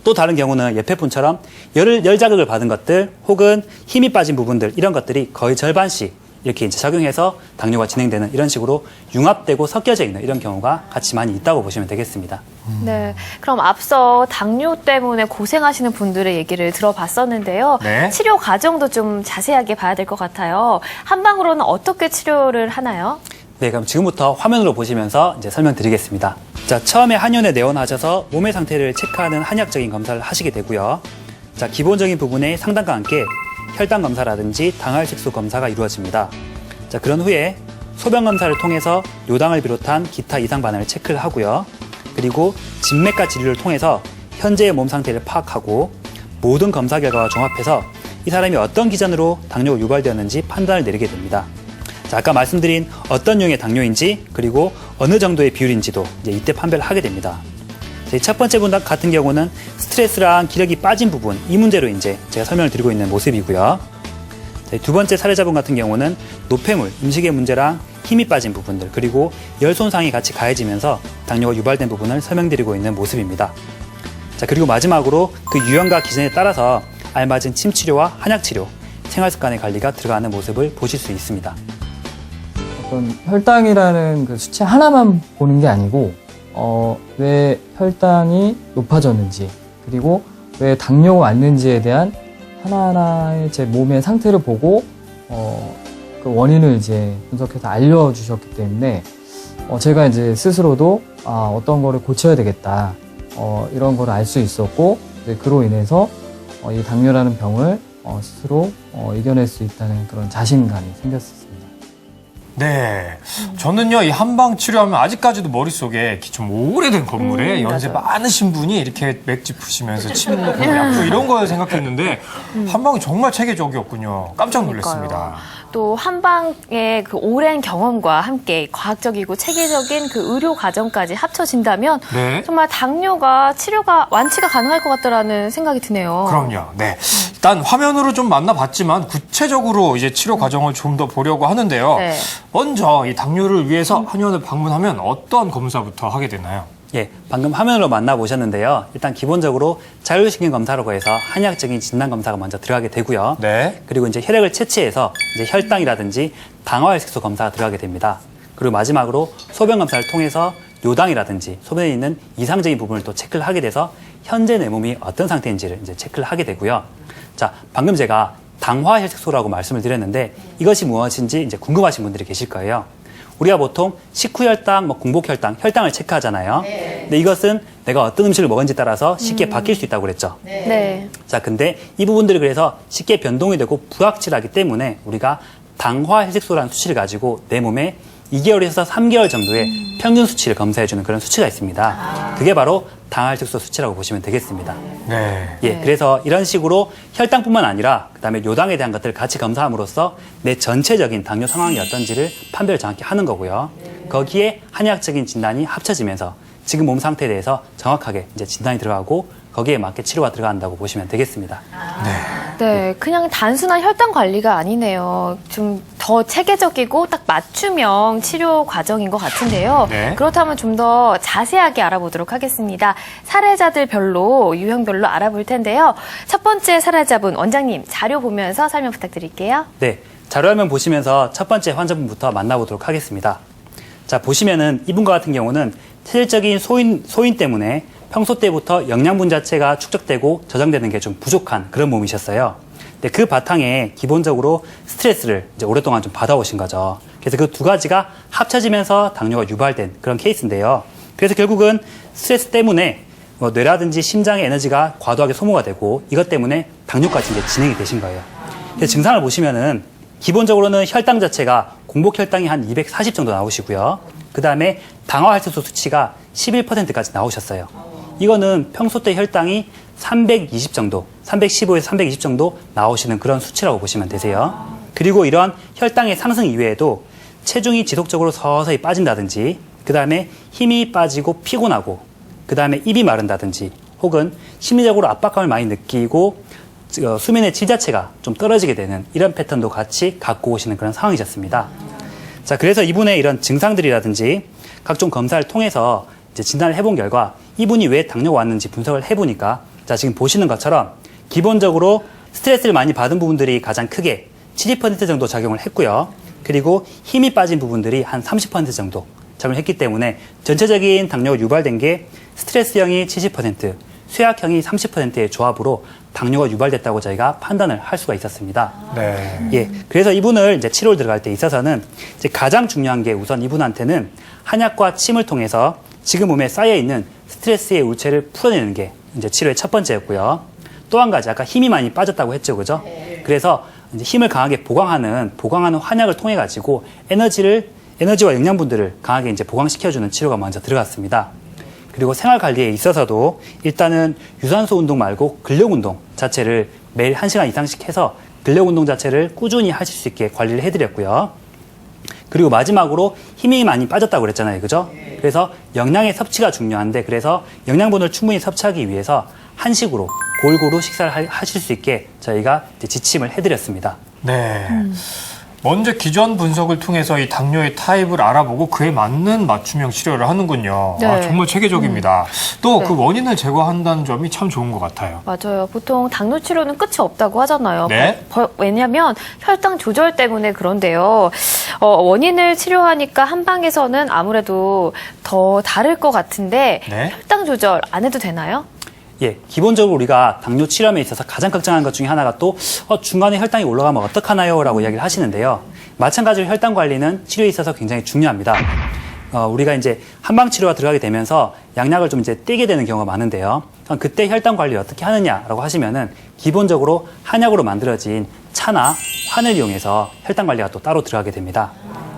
또 다른 경우는 옆에 분처럼 열 자극을 받은 것들 혹은 힘이 빠진 부분들, 이런 것들이 거의 절반씩 이렇게 이제 작용해서 당뇨가 진행되는 이런 식으로 융합되고 섞여져 있는 이런 경우가 같이 많이 있다고 보시면 되겠습니다. 네. 그럼 앞서 당뇨 때문에 고생하시는 분들의 얘기를 들어봤었는데요. 네. 치료 과정도 좀 자세하게 봐야 될 것 같아요. 한방으로는 어떻게 치료를 하나요? 네, 그럼 지금부터 화면으로 보시면서 이제 설명드리겠습니다. 자, 처음에 한의원에 내원하셔서 몸의 상태를 체크하는 한의학적인 검사를 하시게 되고요. 자, 기본적인 부분에 상담과 함께 혈당 검사라든지 당활색소 검사가 이루어집니다. 자, 그런 후에 소변 검사를 통해서 요당을 비롯한 기타 이상 반응을 체크를 하고요. 그리고 진맥과 진료를 통해서 현재의 몸 상태를 파악하고 모든 검사 결과와 종합해서 이 사람이 어떤 기전으로 당뇨가 유발되었는지 판단을 내리게 됩니다. 자, 아까 말씀드린 어떤 유형의 당뇨인지, 그리고 어느 정도의 비율인지도 이제 이때 판별을 하게 됩니다. 이 첫 번째 분 같은 경우는 스트레스랑 기력이 빠진 부분, 이 문제로 이제 제가 설명을 드리고 있는 모습이고요. 두 번째 사례자분 같은 경우는 노폐물, 음식의 문제랑 힘이 빠진 부분들, 그리고 열 손상이 같이 가해지면서 당뇨가 유발된 부분을 설명드리고 있는 모습입니다. 자, 그리고 마지막으로 그 유형과 기전에 따라서 알맞은 침 치료와 한약 치료, 생활 습관의 관리가 들어가는 모습을 보실 수 있습니다. 어떤 혈당이라는 그 수치 하나만 보는 게 아니고 왜 혈당이 높아졌는지 그리고 왜 당뇨가 왔는지에 대한 하나하나의 제 몸의 상태를 보고 그 원인을 이제 분석해서 알려주셨기 때문에 제가 이제 스스로도 어떤 거를 고쳐야 되겠다 이런 걸 알 수 있었고 이제 그로 인해서 이 당뇨라는 병을 스스로 이겨낼 수 있다는 그런 자신감이 생겼습니다. 네. 저는요, 이 한방 치료하면 아직까지도 머릿속에 좀 오래된 건물에 연세 맞아요. 많으신 분이 이렇게 맥주 푸시면서 침 놓고 약도 이런 걸 생각했는데 한방이 정말 체계적이었군요. 깜짝 놀랐습니다. 또 한방의 그 오랜 경험과 함께 과학적이고 체계적인 그 의료 과정까지 합쳐진다면 네. 정말 당뇨가 치료가 완치가 가능할 것 같다라는 생각이 드네요. 그럼요. 네. 일단 화면으로 좀 만나봤지만 구체적으로 이제 치료 과정을 좀 더 보려고 하는데요. 네. 먼저 이 당뇨를 위해서 한의원을 방문하면 어떤 검사부터 하게 되나요? 예, 방금 화면으로 만나보셨는데요. 일단 기본적으로 자율신경 검사라고 해서 한의학적인 진단 검사가 먼저 들어가게 되고요. 네. 그리고 이제 혈액을 채취해서 이제 혈당이라든지 당화혈색소 검사가 들어가게 됩니다. 그리고 마지막으로 소변 검사를 통해서 요당이라든지 소변에 있는 이상적인 부분을 또 체크를 하게 돼서 현재 내 몸이 어떤 상태인지를 이제 체크를 하게 되고요. 자, 방금 제가 당화혈색소라고 말씀을 드렸는데 이것이 무엇인지 이제 궁금하신 분들이 계실 거예요. 우리가 보통 식후혈당, 공복혈당, 혈당을 체크하잖아요. 근데 이것은 내가 어떤 음식을 먹은지에 따라서 쉽게 바뀔 수 있다고 그랬죠. 네. 자, 근데 이 부분들이 그래서 쉽게 변동이 되고 불확실하기 때문에 우리가 당화혈색소라는 수치를 가지고 내 몸에 2개월에서 3개월 정도의 평균 수치를 검사해주는 그런 수치가 있습니다. 그게 바로 당화혈색소 수치라고 보시면 되겠습니다. 네. 예, 그래서 이런 식으로 혈당뿐만 아니라 그다음에 요당에 대한 것들을 같이 검사함으로써 내 전체적인 당뇨 상황이 어떤지를 판별을 정확히 하는 거고요. 거기에 한의학적인 진단이 합쳐지면서 지금 몸 상태에 대해서 정확하게 이제 진단이 들어가고 거기에 맞게 치료가 들어간다고 보시면 되겠습니다. 네, 그냥 단순한 혈당 관리가 아니네요. 좀 더 체계적이고 딱 맞춤형 치료 과정인 것 같은데요. 네. 그렇다면 좀 더 자세하게 알아보도록 하겠습니다. 사례자들별로, 유형별로 알아볼 텐데요. 첫 번째 사례자분, 원장님, 자료 보면서 설명 부탁드릴게요. 네, 자료화면 보시면서 첫 번째 환자분부터 만나보도록 하겠습니다. 자, 보시면은 이분과 같은 경우는 체질적인 소인 때문에 평소 때부터 영양분 자체가 축적되고 저장되는 게 좀 부족한 그런 몸이셨어요. 근데 그 바탕에 기본적으로 스트레스를 이제 오랫동안 좀 받아오신 거죠. 그래서 그 두 가지가 합쳐지면서 당뇨가 유발된 그런 케이스인데요. 그래서 결국은 스트레스 때문에 뇌라든지 심장의 에너지가 과도하게 소모가 되고 이것 때문에 당뇨까지 이제 진행이 되신 거예요. 그래서 증상을 보시면은 기본적으로는 혈당 자체가 공복 혈당이 한 240 정도 나오시고요. 그 다음에 당화혈색소 수치가 11%까지 나오셨어요. 이거는 평소 때 혈당이 320 정도, 315에서 320 정도 나오시는 그런 수치라고 보시면 되세요. 그리고 이런 혈당의 상승 이외에도 체중이 지속적으로 서서히 빠진다든지, 그 다음에 힘이 빠지고 피곤하고, 그 다음에 입이 마른다든지, 혹은 심리적으로 압박감을 많이 느끼고 수면의 질 자체가 좀 떨어지게 되는 이런 패턴도 같이 갖고 오시는 그런 상황이셨습니다. 자, 그래서 이분의 이런 증상들이라든지 각종 검사를 통해서 이제 진단을 해본 결과 이분이 왜 당뇨가 왔는지 분석을 해보니까 자, 지금 보시는 것처럼 기본적으로 스트레스를 많이 받은 부분들이 가장 크게 70% 정도 작용을 했고요. 그리고 힘이 빠진 부분들이 한 30% 정도 작용을 했기 때문에 전체적인 당뇨가 유발된 게 스트레스형이 70%, 쇠약형이 30%의 조합으로 당뇨가 유발됐다고 저희가 판단을 할 수가 있었습니다. 네. 예, 그래서 이분을 이제 치료를 들어갈 때 있어서는 이제 가장 중요한 게 우선 이분한테는 한약과 침을 통해서 지금 몸에 쌓여 있는 스트레스의 울체를 풀어내는 게 이제 치료의 첫 번째였고요. 또 한 가지 아까 힘이 많이 빠졌다고 했죠, 그죠? 그래서 이제 힘을 강하게 보강하는 한약을 통해 가지고 에너지와 영양분들을 강하게 이제 보강시켜주는 치료가 먼저 들어갔습니다. 그리고 생활 관리에 있어서도 일단은 유산소 운동 말고 근력 운동 자체를 매일 1시간 이상씩 해서 근력 운동 자체를 꾸준히 하실 수 있게 관리를 해드렸고요. 그리고 마지막으로 힘이 많이 빠졌다고 그랬잖아요. 그죠? 그래서 영양의 섭취가 중요한데 그래서 영양분을 충분히 섭취하기 위해서 한식으로 골고루 식사를 하실 수 있게 저희가 이제 지침을 해드렸습니다. 네. 먼저 기전 분석을 통해서 이 당뇨의 타입을 알아보고 그에 맞는 맞춤형 치료를 하는군요. 네. 아, 정말 체계적입니다. 또 그 네. 원인을 제거한다는 점이 참 좋은 것 같아요. 맞아요. 보통 당뇨 치료는 끝이 없다고 하잖아요. 네. 왜냐하면 혈당 조절 때문에 그런데요. 원인을 치료하니까 한방에서는 아무래도 더 다를 것 같은데 네. 혈당 조절 안 해도 되나요? 예, 기본적으로 우리가 당뇨 치료에 있어서 가장 걱정하는 것 중에 하나가 또 중간에 혈당이 올라가면 어떡하나요? 라고 이야기를 하시는데요. 마찬가지로 혈당 관리는 치료에 있어서 굉장히 중요합니다. 우리가 이제 한방 치료가 들어가게 되면서 양약을 좀 이제 떼게 되는 경우가 많은데요. 그때 혈당 관리 어떻게 하느냐라고 하시면은 기본적으로 한약으로 만들어진 차나 환을 이용해서 혈당 관리가 또 따로 들어가게 됩니다.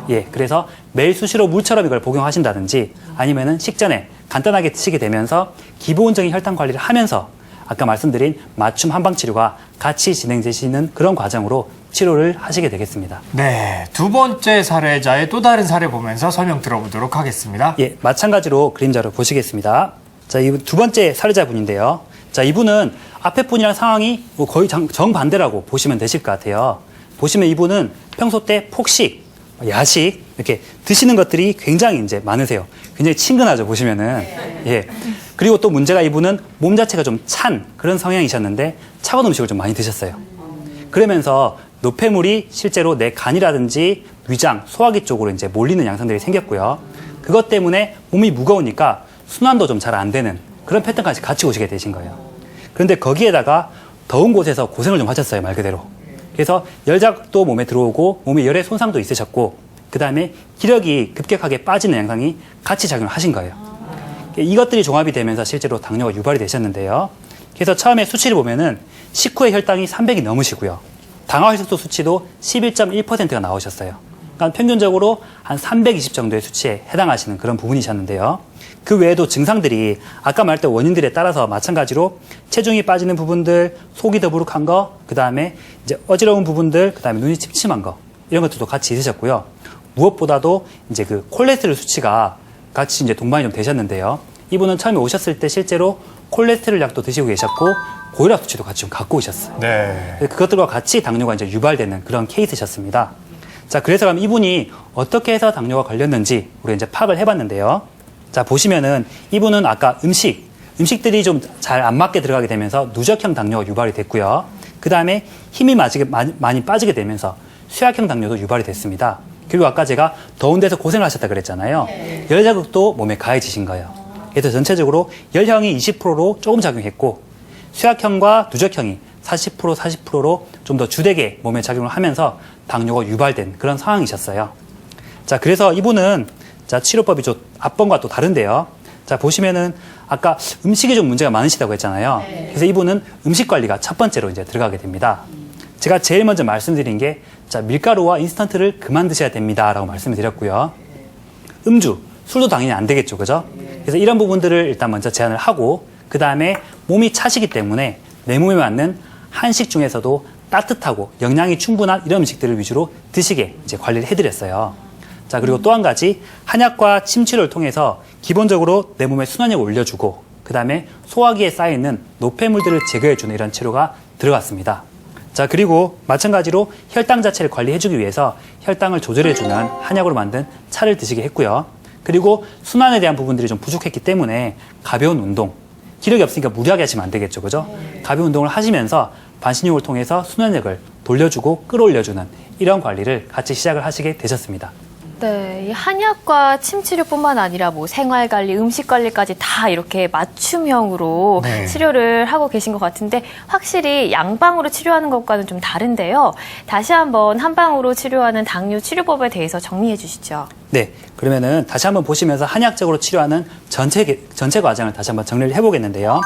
예, 그래서 매일 수시로 물처럼 이걸 복용하신다든지 아니면은 식전에 간단하게 드시게 되면서 기본적인 혈당 관리를 하면서 아까 말씀드린 맞춤 한방 치료가 같이 진행되시는 그런 과정으로 치료를 하시게 되겠습니다. 네. 두 번째 사례자의 또 다른 사례 보면서 설명 들어보도록 하겠습니다. 예, 마찬가지로 그림자로 보시겠습니다. 자, 이 두 번째 사례자분인데요. 자, 이분은 앞에 분이랑 상황이 뭐 거의 정반대라고 보시면 되실 것 같아요. 보시면 이분은 평소 때 폭식, 야식 이렇게 드시는 것들이 굉장히 이제 많으세요. 굉장히 친근하죠, 보시면은. 예. 그리고 또 문제가 이분은 몸 자체가 좀 찬 그런 성향이셨는데 차가운 음식을 좀 많이 드셨어요. 그러면서 노폐물이 실제로 내 간이라든지 위장, 소화기 쪽으로 이제 몰리는 양상들이 생겼고요. 그것 때문에 몸이 무거우니까 순환도 좀 잘 안 되는 그런 패턴까지 같이 오시게 되신 거예요. 그런데 거기에다가 더운 곳에서 고생을 좀 하셨어요, 말 그대로. 그래서 열자극도 몸에 들어오고 몸에 열의 손상도 있으셨고 그 다음에 기력이 급격하게 빠지는 양상이 같이 작용을 하신 거예요. 이것들이 종합이 되면서 실제로 당뇨가 유발이 되셨는데요. 그래서 처음에 수치를 보면은 식후의 혈당이 300이 넘으시고요. 당화혈색소 수치도 11.1%가 나오셨어요. 그러니까 평균적으로 한 320 정도의 수치에 해당하시는 그런 부분이셨는데요. 그 외에도 증상들이 아까 말했던 원인들에 따라서 마찬가지로 체중이 빠지는 부분들, 속이 더부룩한 거, 그 다음에 이제 어지러운 부분들, 그 다음에 눈이 침침한 거 이런 것들도 같이 있으셨고요. 무엇보다도 이제 그 콜레스테롤 수치가 같이 이제 동반이 좀 되셨는데요. 이분은 처음에 오셨을 때 실제로 콜레스테롤 약도 드시고 계셨고 고혈압 수치도 같이 좀 갖고 오셨어요. 네. 그것들과 같이 당뇨가 이제 유발되는 그런 케이스셨습니다. 자, 그래서 그럼 이분이 어떻게 해서 당뇨가 걸렸는지 우리 이제 파악을 해봤는데요. 자, 보시면은 이분은 아까 음식들이 좀 잘 안 맞게 들어가게 되면서 누적형 당뇨가 유발이 됐고요. 그 다음에 힘이 많이 빠지게 되면서 쇠약형 당뇨도 유발이 됐습니다. 그리고 아까 제가 더운 데서 고생을 하셨다 그랬잖아요. 열자극도 몸에 가해지신 거예요. 그래서 전체적으로 열형이 20%로 조금 작용했고 쇠약형과 누적형이 40%로 좀 더 주되게 몸에 작용을 하면서 당뇨가 유발된 그런 상황이셨어요. 자, 그래서 이분은 자, 치료법이 좀 앞번과 또 다른데요. 자, 보시면은 아까 음식이 좀 문제가 많으시다고 했잖아요. 그래서 이분은 음식 관리가 첫 번째로 이제 들어가게 됩니다. 제가 제일 먼저 말씀드린 게 자, 밀가루와 인스턴트를 그만 드셔야 됩니다라고 말씀을 드렸고요. 음주, 술도 당연히 안 되겠죠, 그죠? 그래서 이런 부분들을 일단 먼저 제한을 하고 그 다음에 몸이 차시기 때문에 내 몸에 맞는 한식 중에서도 따뜻하고 영양이 충분한 이런 음식들을 위주로 드시게 이제 관리를 해드렸어요. 자, 그리고 또 한 가지 한약과 침치료를 통해서 기본적으로 내 몸의 순환력을 올려주고 그 다음에 소화기에 쌓여있는 노폐물들을 제거해주는 이런 치료가 들어갔습니다. 자, 그리고 마찬가지로 혈당 자체를 관리해주기 위해서 혈당을 조절해주는 한약으로 만든 차를 드시게 했고요. 그리고 순환에 대한 부분들이 좀 부족했기 때문에 가벼운 운동, 기력이 없으니까 무리하게 하시면 안 되겠죠, 그죠? 가벼운 운동을 하시면서 반신욕을 통해서 순환력을 돌려주고 끌어올려주는 이런 관리를 같이 시작을 하시게 되셨습니다. 네, 이 한약과 침치료뿐만 아니라 뭐 생활관리, 음식관리까지 다 이렇게 맞춤형으로 네. 치료를 하고 계신 것 같은데 확실히 양방으로 치료하는 것과는 좀 다른데요. 다시 한번 한방으로 치료하는 당뇨 치료법에 대해서 정리해 주시죠. 네, 그러면은 다시 한번 보시면서 한약적으로 치료하는 전체 과정을 다시 한번 정리를 해보겠는데요.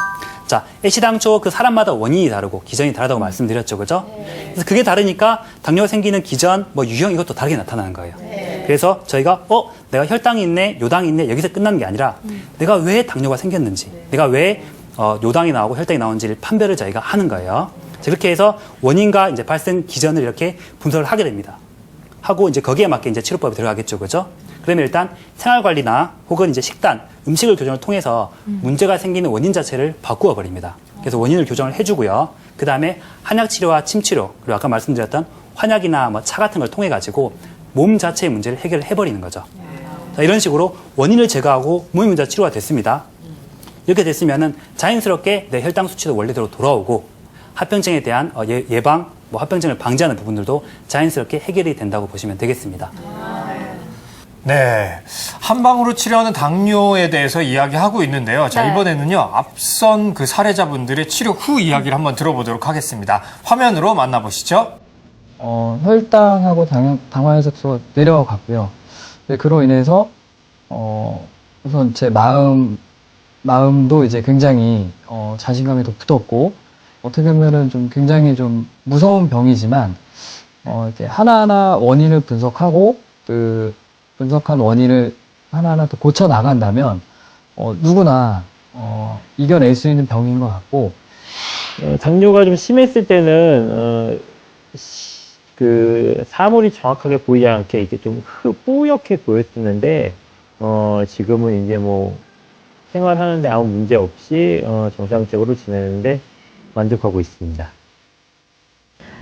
자, 애시당초 그 사람마다 원인이 다르고 기전이 다르다고 말씀드렸죠, 그죠? 그래서 그게 다르니까 당뇨가 생기는 기전, 뭐 유형 이것도 다르게 나타나는 거예요. 그래서 저희가 내가 혈당이 있네, 요당이 있네 여기서 끝나는 게 아니라 내가 왜 당뇨가 생겼는지, 내가 왜 요당이 나오고 혈당이 나오는지를 판별을 저희가 하는 거예요. 그렇게 해서 원인과 이제 발생 기전을 이렇게 분석을 하게 됩니다. 하고 이제 거기에 맞게 이제 치료법이 들어가겠죠, 그죠? 그러면 일단 생활 관리나 혹은 이제 식단, 음식을 교정을 통해서 문제가 생기는 원인 자체를 바꾸어 버립니다. 그래서 원인을 교정을 해주고요. 그 다음에 한약 치료와 침 치료, 그리고 아까 말씀드렸던 환약이나 뭐 차 같은 걸 통해 가지고 몸 자체의 문제를 해결해 버리는 거죠. 자, 이런 식으로 원인을 제거하고 몸의 문제가 치료가 됐습니다. 이렇게 됐으면은 자연스럽게 내 혈당 수치도 원래대로 돌아오고 합병증에 대한 예방, 뭐 합병증을 방지하는 부분들도 자연스럽게 해결이 된다고 보시면 되겠습니다. 네, 한방으로 치료하는 당뇨에 대해서 이야기하고 있는데요. 자, 네. 이번에는요, 앞선 그 사례자분들의 치료 후 이야기를 한번 들어보도록 하겠습니다. 화면으로 만나보시죠. 혈당하고 당화혈색소가 내려갔고요. 네, 그로 인해서 우선 제 마음도 이제 굉장히 자신감이 더 붙었고, 어떻게 보면은 좀 굉장히 좀 무서운 병이지만 이렇게 하나하나 원인을 분석하고 그 분석한 원인을 하나하나 더 고쳐 나간다면 누구나 이겨낼 수 있는 병인 것 같고, 당뇨가 좀 심했을 때는 그 사물이 정확하게 보이지 않게 이렇게 좀 뿌옇게 보였었는데 지금은 이제 뭐 생활하는데 아무 문제 없이 정상적으로 지내는데 만족하고 있습니다.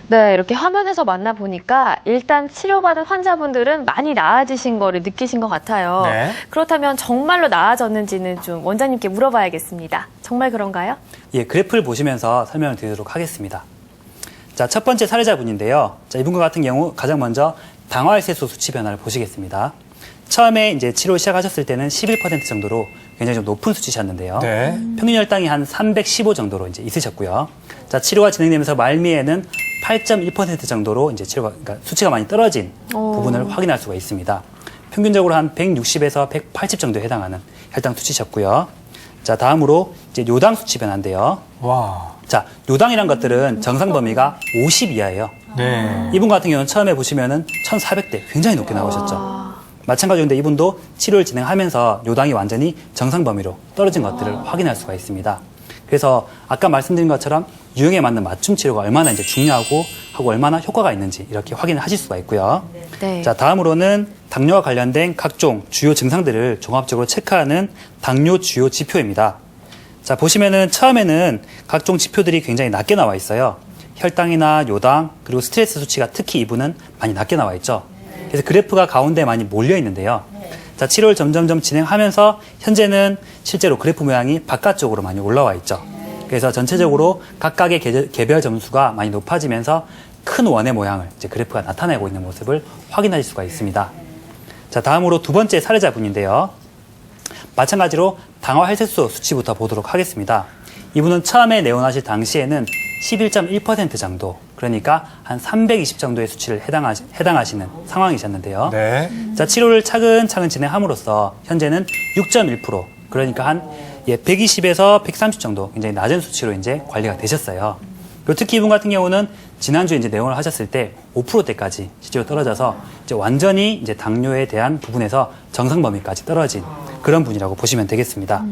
네, 이렇게 화면에서 만나보니까 일단 치료받은 환자분들은 많이 나아지신 거를 느끼신 것 같아요. 네. 그렇다면 정말로 나아졌는지는 좀 원장님께 물어봐야겠습니다. 정말 그런가요? 예, 그래프를 보시면서 설명을 드리도록 하겠습니다. 자, 첫 번째 사례자분인데요. 자, 이분과 같은 경우 가장 먼저 당화혈색소 수치 변화를 보시겠습니다. 처음에 이제 치료 시작하셨을 때는 11% 정도로 굉장히 좀 높은 수치셨는데요. 네. 평균 혈당이 한 315 정도로 이제 있으셨고요. 자, 치료가 진행되면서 말미에는 8.1% 정도로 이제 그러니까 수치가 많이 떨어진 부분을 확인할 수가 있습니다. 평균적으로 한 160에서 180 정도에 해당하는 혈당 수치셨고요. 자, 다음으로 이제 요당 수치 변화인데요. 와. 자, 요당이란 것들은 정상 범위가 50 이하예요. 네. 이분 같은 경우는 처음에 보시면은 1400대 굉장히 높게 나오셨죠. 마찬가지인데 이분도 치료를 진행하면서 요당이 완전히 정상 범위로 떨어진 것들을 확인할 수가 있습니다. 그래서 아까 말씀드린 것처럼 유형에 맞는 맞춤 치료가 얼마나 이제 중요하고 하고 얼마나 효과가 있는지 이렇게 확인을 하실 수가 있고요. 네. 자, 다음으로는 당뇨와 관련된 각종 주요 증상들을 종합적으로 체크하는 당뇨 주요 지표입니다. 자, 보시면은 처음에는 각종 지표들이 굉장히 낮게 나와 있어요. 혈당이나 요당, 그리고 스트레스 수치가 특히 이분은 많이 낮게 나와 있죠. 그래서 그래프가 가운데 많이 몰려 있는데요. 자, 치료를 점점점 진행하면서 현재는 실제로 그래프 모양이 바깥쪽으로 많이 올라와 있죠. 그래서 전체적으로 각각의 개별 점수가 많이 높아지면서 큰 원의 모양을 이제 그래프가 나타내고 있는 모습을 확인하실 수가 있습니다. 자, 다음으로 두 번째 사례자분인데요. 마찬가지로 당화혈색소 수치부터 보도록 하겠습니다. 이분은 처음에 내원하실 당시에는 11.1% 정도, 그러니까 한 320 정도의 수치를 해당하시는 상황이셨는데요. 네. 자, 치료를 차근차근 진행함으로써 현재는 6.1%, 그러니까 한 120에서 130 정도 굉장히 낮은 수치로 이제 관리가 되셨어요. 그리고 특히 이분 같은 경우는 지난주에 이제 내원을 하셨을 때 5%대까지 실제로 떨어져서 이제 완전히 이제 당뇨에 대한 부분에서 정상 범위까지 떨어진 그런 분이라고 보시면 되겠습니다.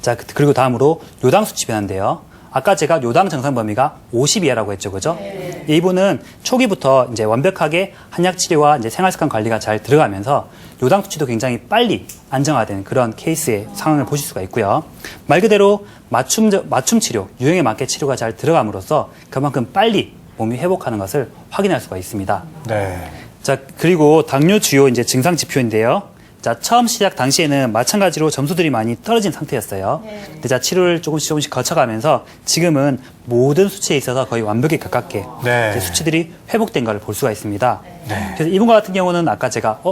자, 그리고 다음으로 요당 수치 변화인데요. 아까 제가 요당 정상 범위가 50 이하라고 했죠, 그죠? 네. 이분은 초기부터 이제 완벽하게 한약 치료와 이제 생활 습관 관리가 잘 들어가면서 요당 수치도 굉장히 빨리 안정화된 그런 케이스의 상황을 보실 수가 있고요. 말 그대로 맞춤 치료, 유형에 맞게 치료가 잘 들어감으로써 그만큼 빨리 몸이 회복하는 것을 확인할 수가 있습니다. 네. 자, 그리고 당뇨 주요 이제 증상 지표인데요. 자, 처음 시작 당시에는 마찬가지로 점수들이 많이 떨어진 상태였어요. 근데 자, 치료를 조금씩 거쳐가면서 지금은 모든 수치에 있어서 거의 완벽에 가깝게 네. 이제 수치들이 회복된 걸 볼 수가 있습니다. 네. 그래서 이분과 같은 경우는 아까 제가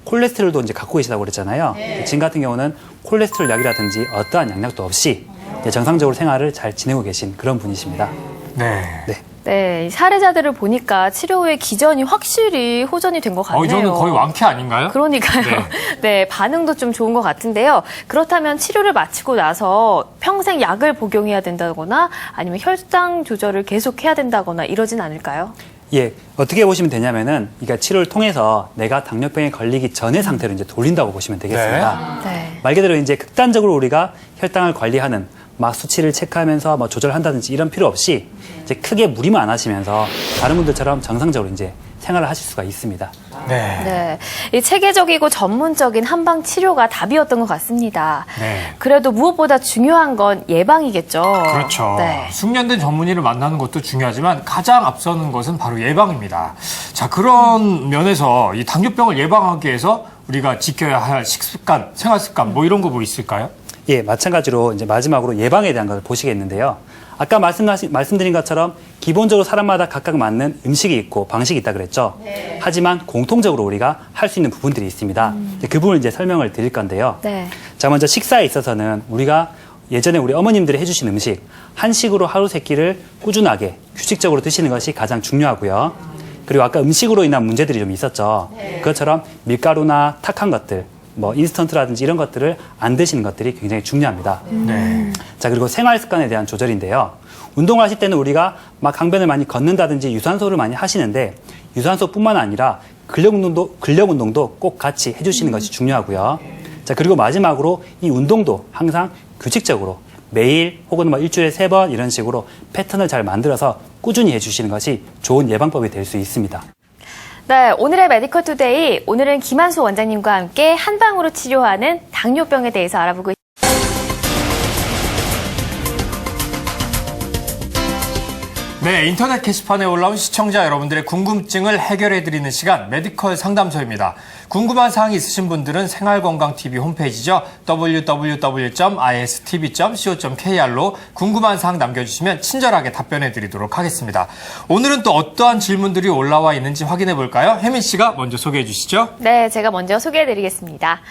콜레스테롤도 이제 갖고 계시다고 그랬잖아요. 지금 같은 경우는 콜레스테롤 약이라든지 어떠한 양약도 없이 이제 정상적으로 생활을 잘 지내고 계신 그런 분이십니다. 네. 네. 네, 이 사례자들을 보니까 치료 후에 기전이 확실히 호전이 된 것 같네요. 저는 거의 완쾌 아닌가요? 그러니까요. 네, 반응도 좀 좋은 것 같은데요. 그렇다면 치료를 마치고 나서 평생 약을 복용해야 된다거나 아니면 혈당 조절을 계속해야 된다거나 이러진 않을까요? 예, 어떻게 보시면 되냐면은, 그러니까 치료를 통해서 내가 당뇨병에 걸리기 전의 상태로 이제 돌린다고 보시면 되겠습니다. 네. 말 그대로 이제 극단적으로 우리가 혈당을 관리하는 막 수치를 체크하면서 뭐 조절한다든지 이런 필요 없이 이제 크게 무리만 안 하시면서 다른 분들처럼 정상적으로 이제 생활을 하실 수가 있습니다. 네. 네, 이 체계적이고 전문적인 한방 치료가 답이었던 것 같습니다. 네. 그래도 무엇보다 중요한 건 예방이겠죠. 그렇죠. 네. 숙련된 전문의를 만나는 것도 중요하지만 가장 앞서는 것은 바로 예방입니다. 자, 그런 면에서 이 당뇨병을 예방하기 위해서 우리가 지켜야 할 식습관, 생활습관 뭐 이런 거 뭐 있을까요? 예, 마찬가지로 이제 마지막으로 예방에 대한 것을 보시겠는데요. 아까 말씀드린 것처럼 기본적으로 사람마다 각각 맞는 음식이 있고 방식이 있다 그랬죠. 하지만 공통적으로 우리가 할 수 있는 부분들이 있습니다. 이제 그 부분을 이제 설명을 드릴 건데요. 네. 자, 먼저 식사에 있어서는 우리가 예전에 우리 어머님들이 해주신 음식, 한식으로 하루 세 끼를 꾸준하게 규칙적으로 드시는 것이 가장 중요하고요. 그리고 아까 음식으로 인한 문제들이 좀 있었죠. 그것처럼 밀가루나 탁한 것들, 뭐 인스턴트라든지 이런 것들을 안 드시는 것들이 굉장히 중요합니다. 네. 자, 그리고 생활 습관에 대한 조절인데요. 운동하실 때는 우리가 막 강변을 많이 걷는다든지 유산소를 많이 하시는데 유산소뿐만 아니라 근력 운동도 꼭 같이 해주시는 것이 중요하고요. 자, 그리고 마지막으로 이 운동도 항상 규칙적으로 매일 혹은 뭐 일주일에 3번 이런 식으로 패턴을 잘 만들어서 꾸준히 해주시는 것이 좋은 예방법이 될 수 있습니다. 네, 오늘의 메디컬 투데이, 오늘은 김한수 원장님과 함께 한방으로 치료하는 당뇨병에 대해서 알아보고 있습니다. 네, 인터넷 게시판에 올라온 시청자 여러분들의 궁금증을 해결해드리는 시간, 메디컬 상담소입니다. 궁금한 사항이 있으신 분들은 생활건강TV 홈페이지죠. www.istv.co.kr로 궁금한 사항 남겨주시면 친절하게 답변해드리도록 하겠습니다. 오늘은 또 어떠한 질문들이 올라와 있는지 확인해 볼까요? 혜민 씨가 먼저 소개해 주시죠. 네, 제가 먼저 소개해드리겠습니다.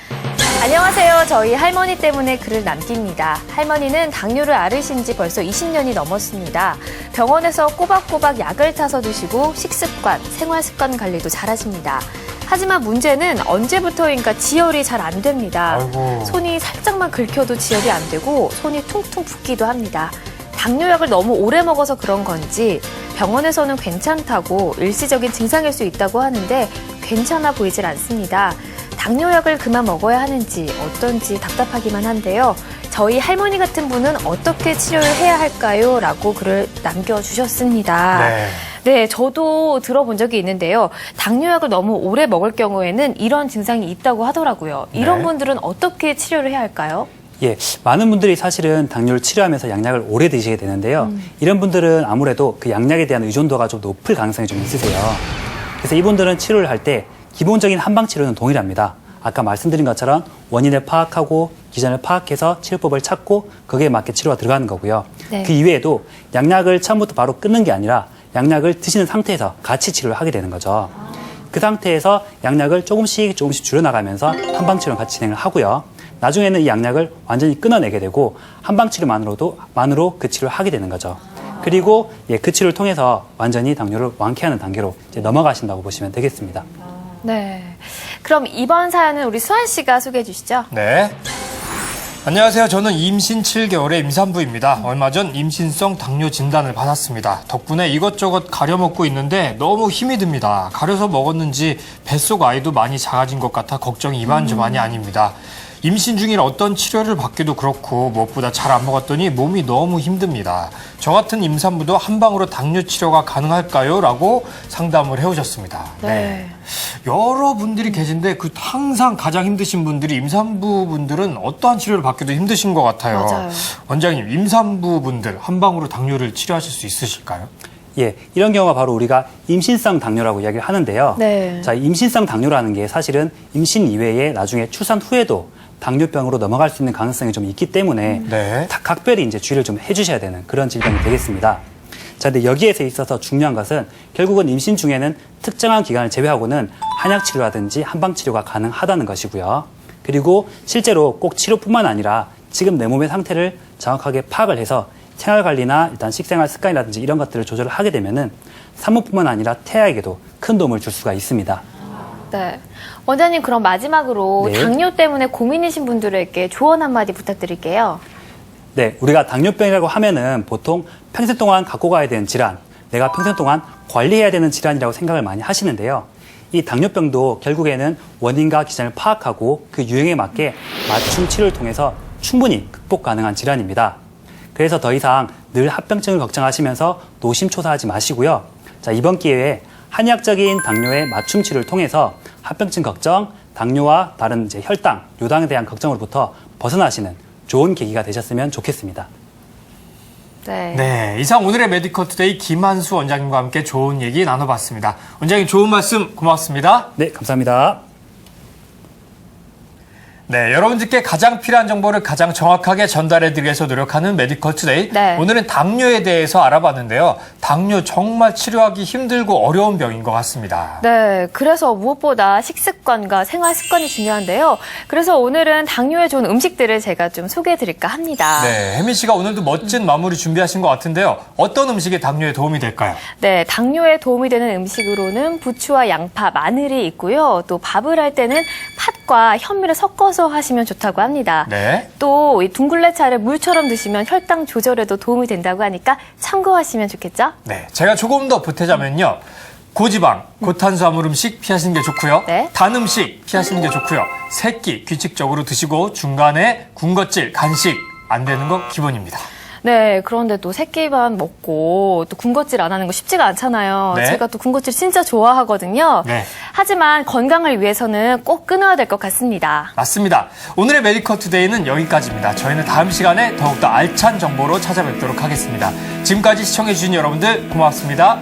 안녕하세요. 저희 할머니 때문에 글을 남깁니다. 할머니는 당뇨를 앓으신 지 벌써 20년이 넘었습니다. 병원에서 꼬박꼬박 약을 타서 드시고 식습관, 생활습관 관리도 잘하십니다. 하지만 문제는 언제부터인가 지혈이 잘 안 됩니다. 아이고. 손이 살짝만 긁혀도 지혈이 안 되고 손이 퉁퉁 붓기도 합니다. 당뇨약을 너무 오래 먹어서 그런 건지 병원에서는 괜찮다고 일시적인 증상일 수 있다고 하는데 괜찮아 보이질 않습니다. 당뇨약을 그만 먹어야 하는지 어떤지 답답하기만 한데요. 저희 할머니 같은 분은 어떻게 치료를 해야 할까요? 라고 글을 남겨주셨습니다. 네. 네, 저도 들어본 적이 있는데요. 당뇨약을 너무 오래 먹을 경우에는 이런 증상이 있다고 하더라고요. 이런 네. 분들은 어떻게 치료를 해야 할까요? 예, 많은 분들이 사실은 당뇨를 치료하면서 양약을 오래 드시게 되는데요. 이런 분들은 아무래도 그 양약에 대한 의존도가 좀 높을 가능성이 좀 있으세요. 그래서 이분들은 치료를 할 때 기본적인 한방 치료는 동일합니다. 아까 말씀드린 것처럼 원인을 파악하고 기전을 파악해서 치료법을 찾고 거기에 맞게 치료가 들어가는 거고요. 네. 그 이외에도 양약을 처음부터 바로 끊는 게 아니라 양약을 드시는 상태에서 같이 치료를 하게 되는 거죠. 그 상태에서 양약을 조금씩 줄여나가면서 한방치료를 같이 진행을 하고요. 나중에는 이 양약을 완전히 끊어내게 되고 한방치료만으로 그 치료를 하게 되는 거죠. 그리고 그 치료를 통해서 완전히 당뇨를 완쾌하는 단계로 이제 넘어가신다고 보시면 되겠습니다. 네. 그럼 이번 사연은 우리 수환 씨가 소개해 주시죠. 네. 안녕하세요. 저는 임신 7개월의 임산부입니다. 얼마 전 임신성 당뇨 진단을 받았습니다. 덕분에 이것저것 가려 먹고 있는데 너무 힘이 듭니다. 가려서 먹었는지 뱃속 아이도 많이 작아진 것 같아 걱정이 이만저만이 아닙니다. 임신 중인 어떤 치료를 받기도 그렇고 무엇보다 잘 안 먹었더니 몸이 너무 힘듭니다. 저 같은 임산부도 한방으로 당뇨 치료가 가능할까요? 라고 상담을 해오셨습니다. 네. 여러분들이 계신데 항상 가장 힘드신 분들이 임산부분들은 어떠한 치료를 받기도 힘드신 것 같아요. 맞아요. 원장님, 임산부분들 한방으로 당뇨를 치료하실 수 있으실까요? 예, 이런 경우가 바로 우리가 임신성 당뇨라고 이야기를 하는데요. 네. 자, 임신성 당뇨라는 게 사실은 임신 이외에 나중에 출산 후에도 당뇨병으로 넘어갈 수 있는 가능성이 좀 있기 때문에 네. 각별히 이제 주의를 좀 해주셔야 되는 그런 질병이 되겠습니다. 자, 근데 여기에서 있어서 중요한 것은 결국은 임신 중에는 특정한 기간을 제외하고는 한약 치료라든지 한방 치료가 가능하다는 것이고요. 그리고 실제로 꼭 치료뿐만 아니라 지금 내 몸의 상태를 정확하게 파악을 해서 생활 관리나 일단 식생활 습관이라든지 이런 것들을 조절을 하게 되면은 산모뿐만 아니라 태아에게도 큰 도움을 줄 수가 있습니다. 네. 원장님, 그럼 마지막으로 네. 당뇨 때문에 고민이신 분들에게 조언 한마디 부탁드릴게요. 네, 우리가 당뇨병이라고 하면은 보통 평생 동안 갖고 가야 되는 질환, 내가 평생 동안 관리해야 되는 질환이라고 생각을 많이 하시는데요. 이 당뇨병도 결국에는 원인과 기전을 파악하고 그 유행에 맞게 맞춤 치료를 통해서 충분히 극복 가능한 질환입니다. 그래서 더 이상 늘 합병증을 걱정하시면서 노심초사하지 마시고요. 자, 이번 기회에 한의학적인 당뇨의 맞춤 치료를 통해서 합병증 걱정, 당뇨와 다른 이제 혈당, 요당에 대한 걱정으로부터 벗어나시는 좋은 계기가 되셨으면 좋겠습니다. 네. 네, 이상 오늘의 메디컬 투데이 김한수 원장님과 함께 좋은 얘기 나눠봤습니다. 원장님 좋은 말씀 고맙습니다. 네, 감사합니다. 네, 여러분들께 가장 필요한 정보를 가장 정확하게 전달해드리기 위해서 노력하는 메디컬 투데이. 네. 오늘은 당뇨에 대해서 알아봤는데요. 당뇨 정말 치료하기 힘들고 어려운 병인 것 같습니다. 네, 그래서 무엇보다 식습관과 생활 습관이 중요한데요. 그래서 오늘은 당뇨에 좋은 음식들을 제가 좀 소개해드릴까 합니다. 네, 혜민 씨가 오늘도 멋진 마무리 준비하신 것 같은데요. 어떤 음식이 당뇨에 도움이 될까요? 네, 당뇨에 도움이 되는 음식으로는 부추와 양파, 마늘이 있고요. 또 밥을 할 때는 팥과 현미를 섞어서 하시면 좋다고 합니다. 네. 또 이 둥글레차를 물처럼 드시면 혈당 조절에도 도움이 된다고 하니까 참고하시면 좋겠죠? 네, 제가 조금 더 보태자면요. 고지방, 고탄수화물 음식 피하시는 게 좋고요. 네. 단 음식 피하시는 게 좋고요. 세 끼 규칙적으로 드시고 중간에 군것질, 간식 안 되는 거 기본입니다. 네, 그런데 또 새끼만 먹고 또 군것질 안 하는 거 쉽지가 않잖아요. 네. 제가 또 군것질 진짜 좋아하거든요. 네. 하지만 건강을 위해서는 꼭 끊어야 될 것 같습니다. 맞습니다. 오늘의 메디컬 투데이는 여기까지입니다. 저희는 다음 시간에 더욱더 알찬 정보로 찾아뵙도록 하겠습니다. 지금까지 시청해주신 여러분들 고맙습니다.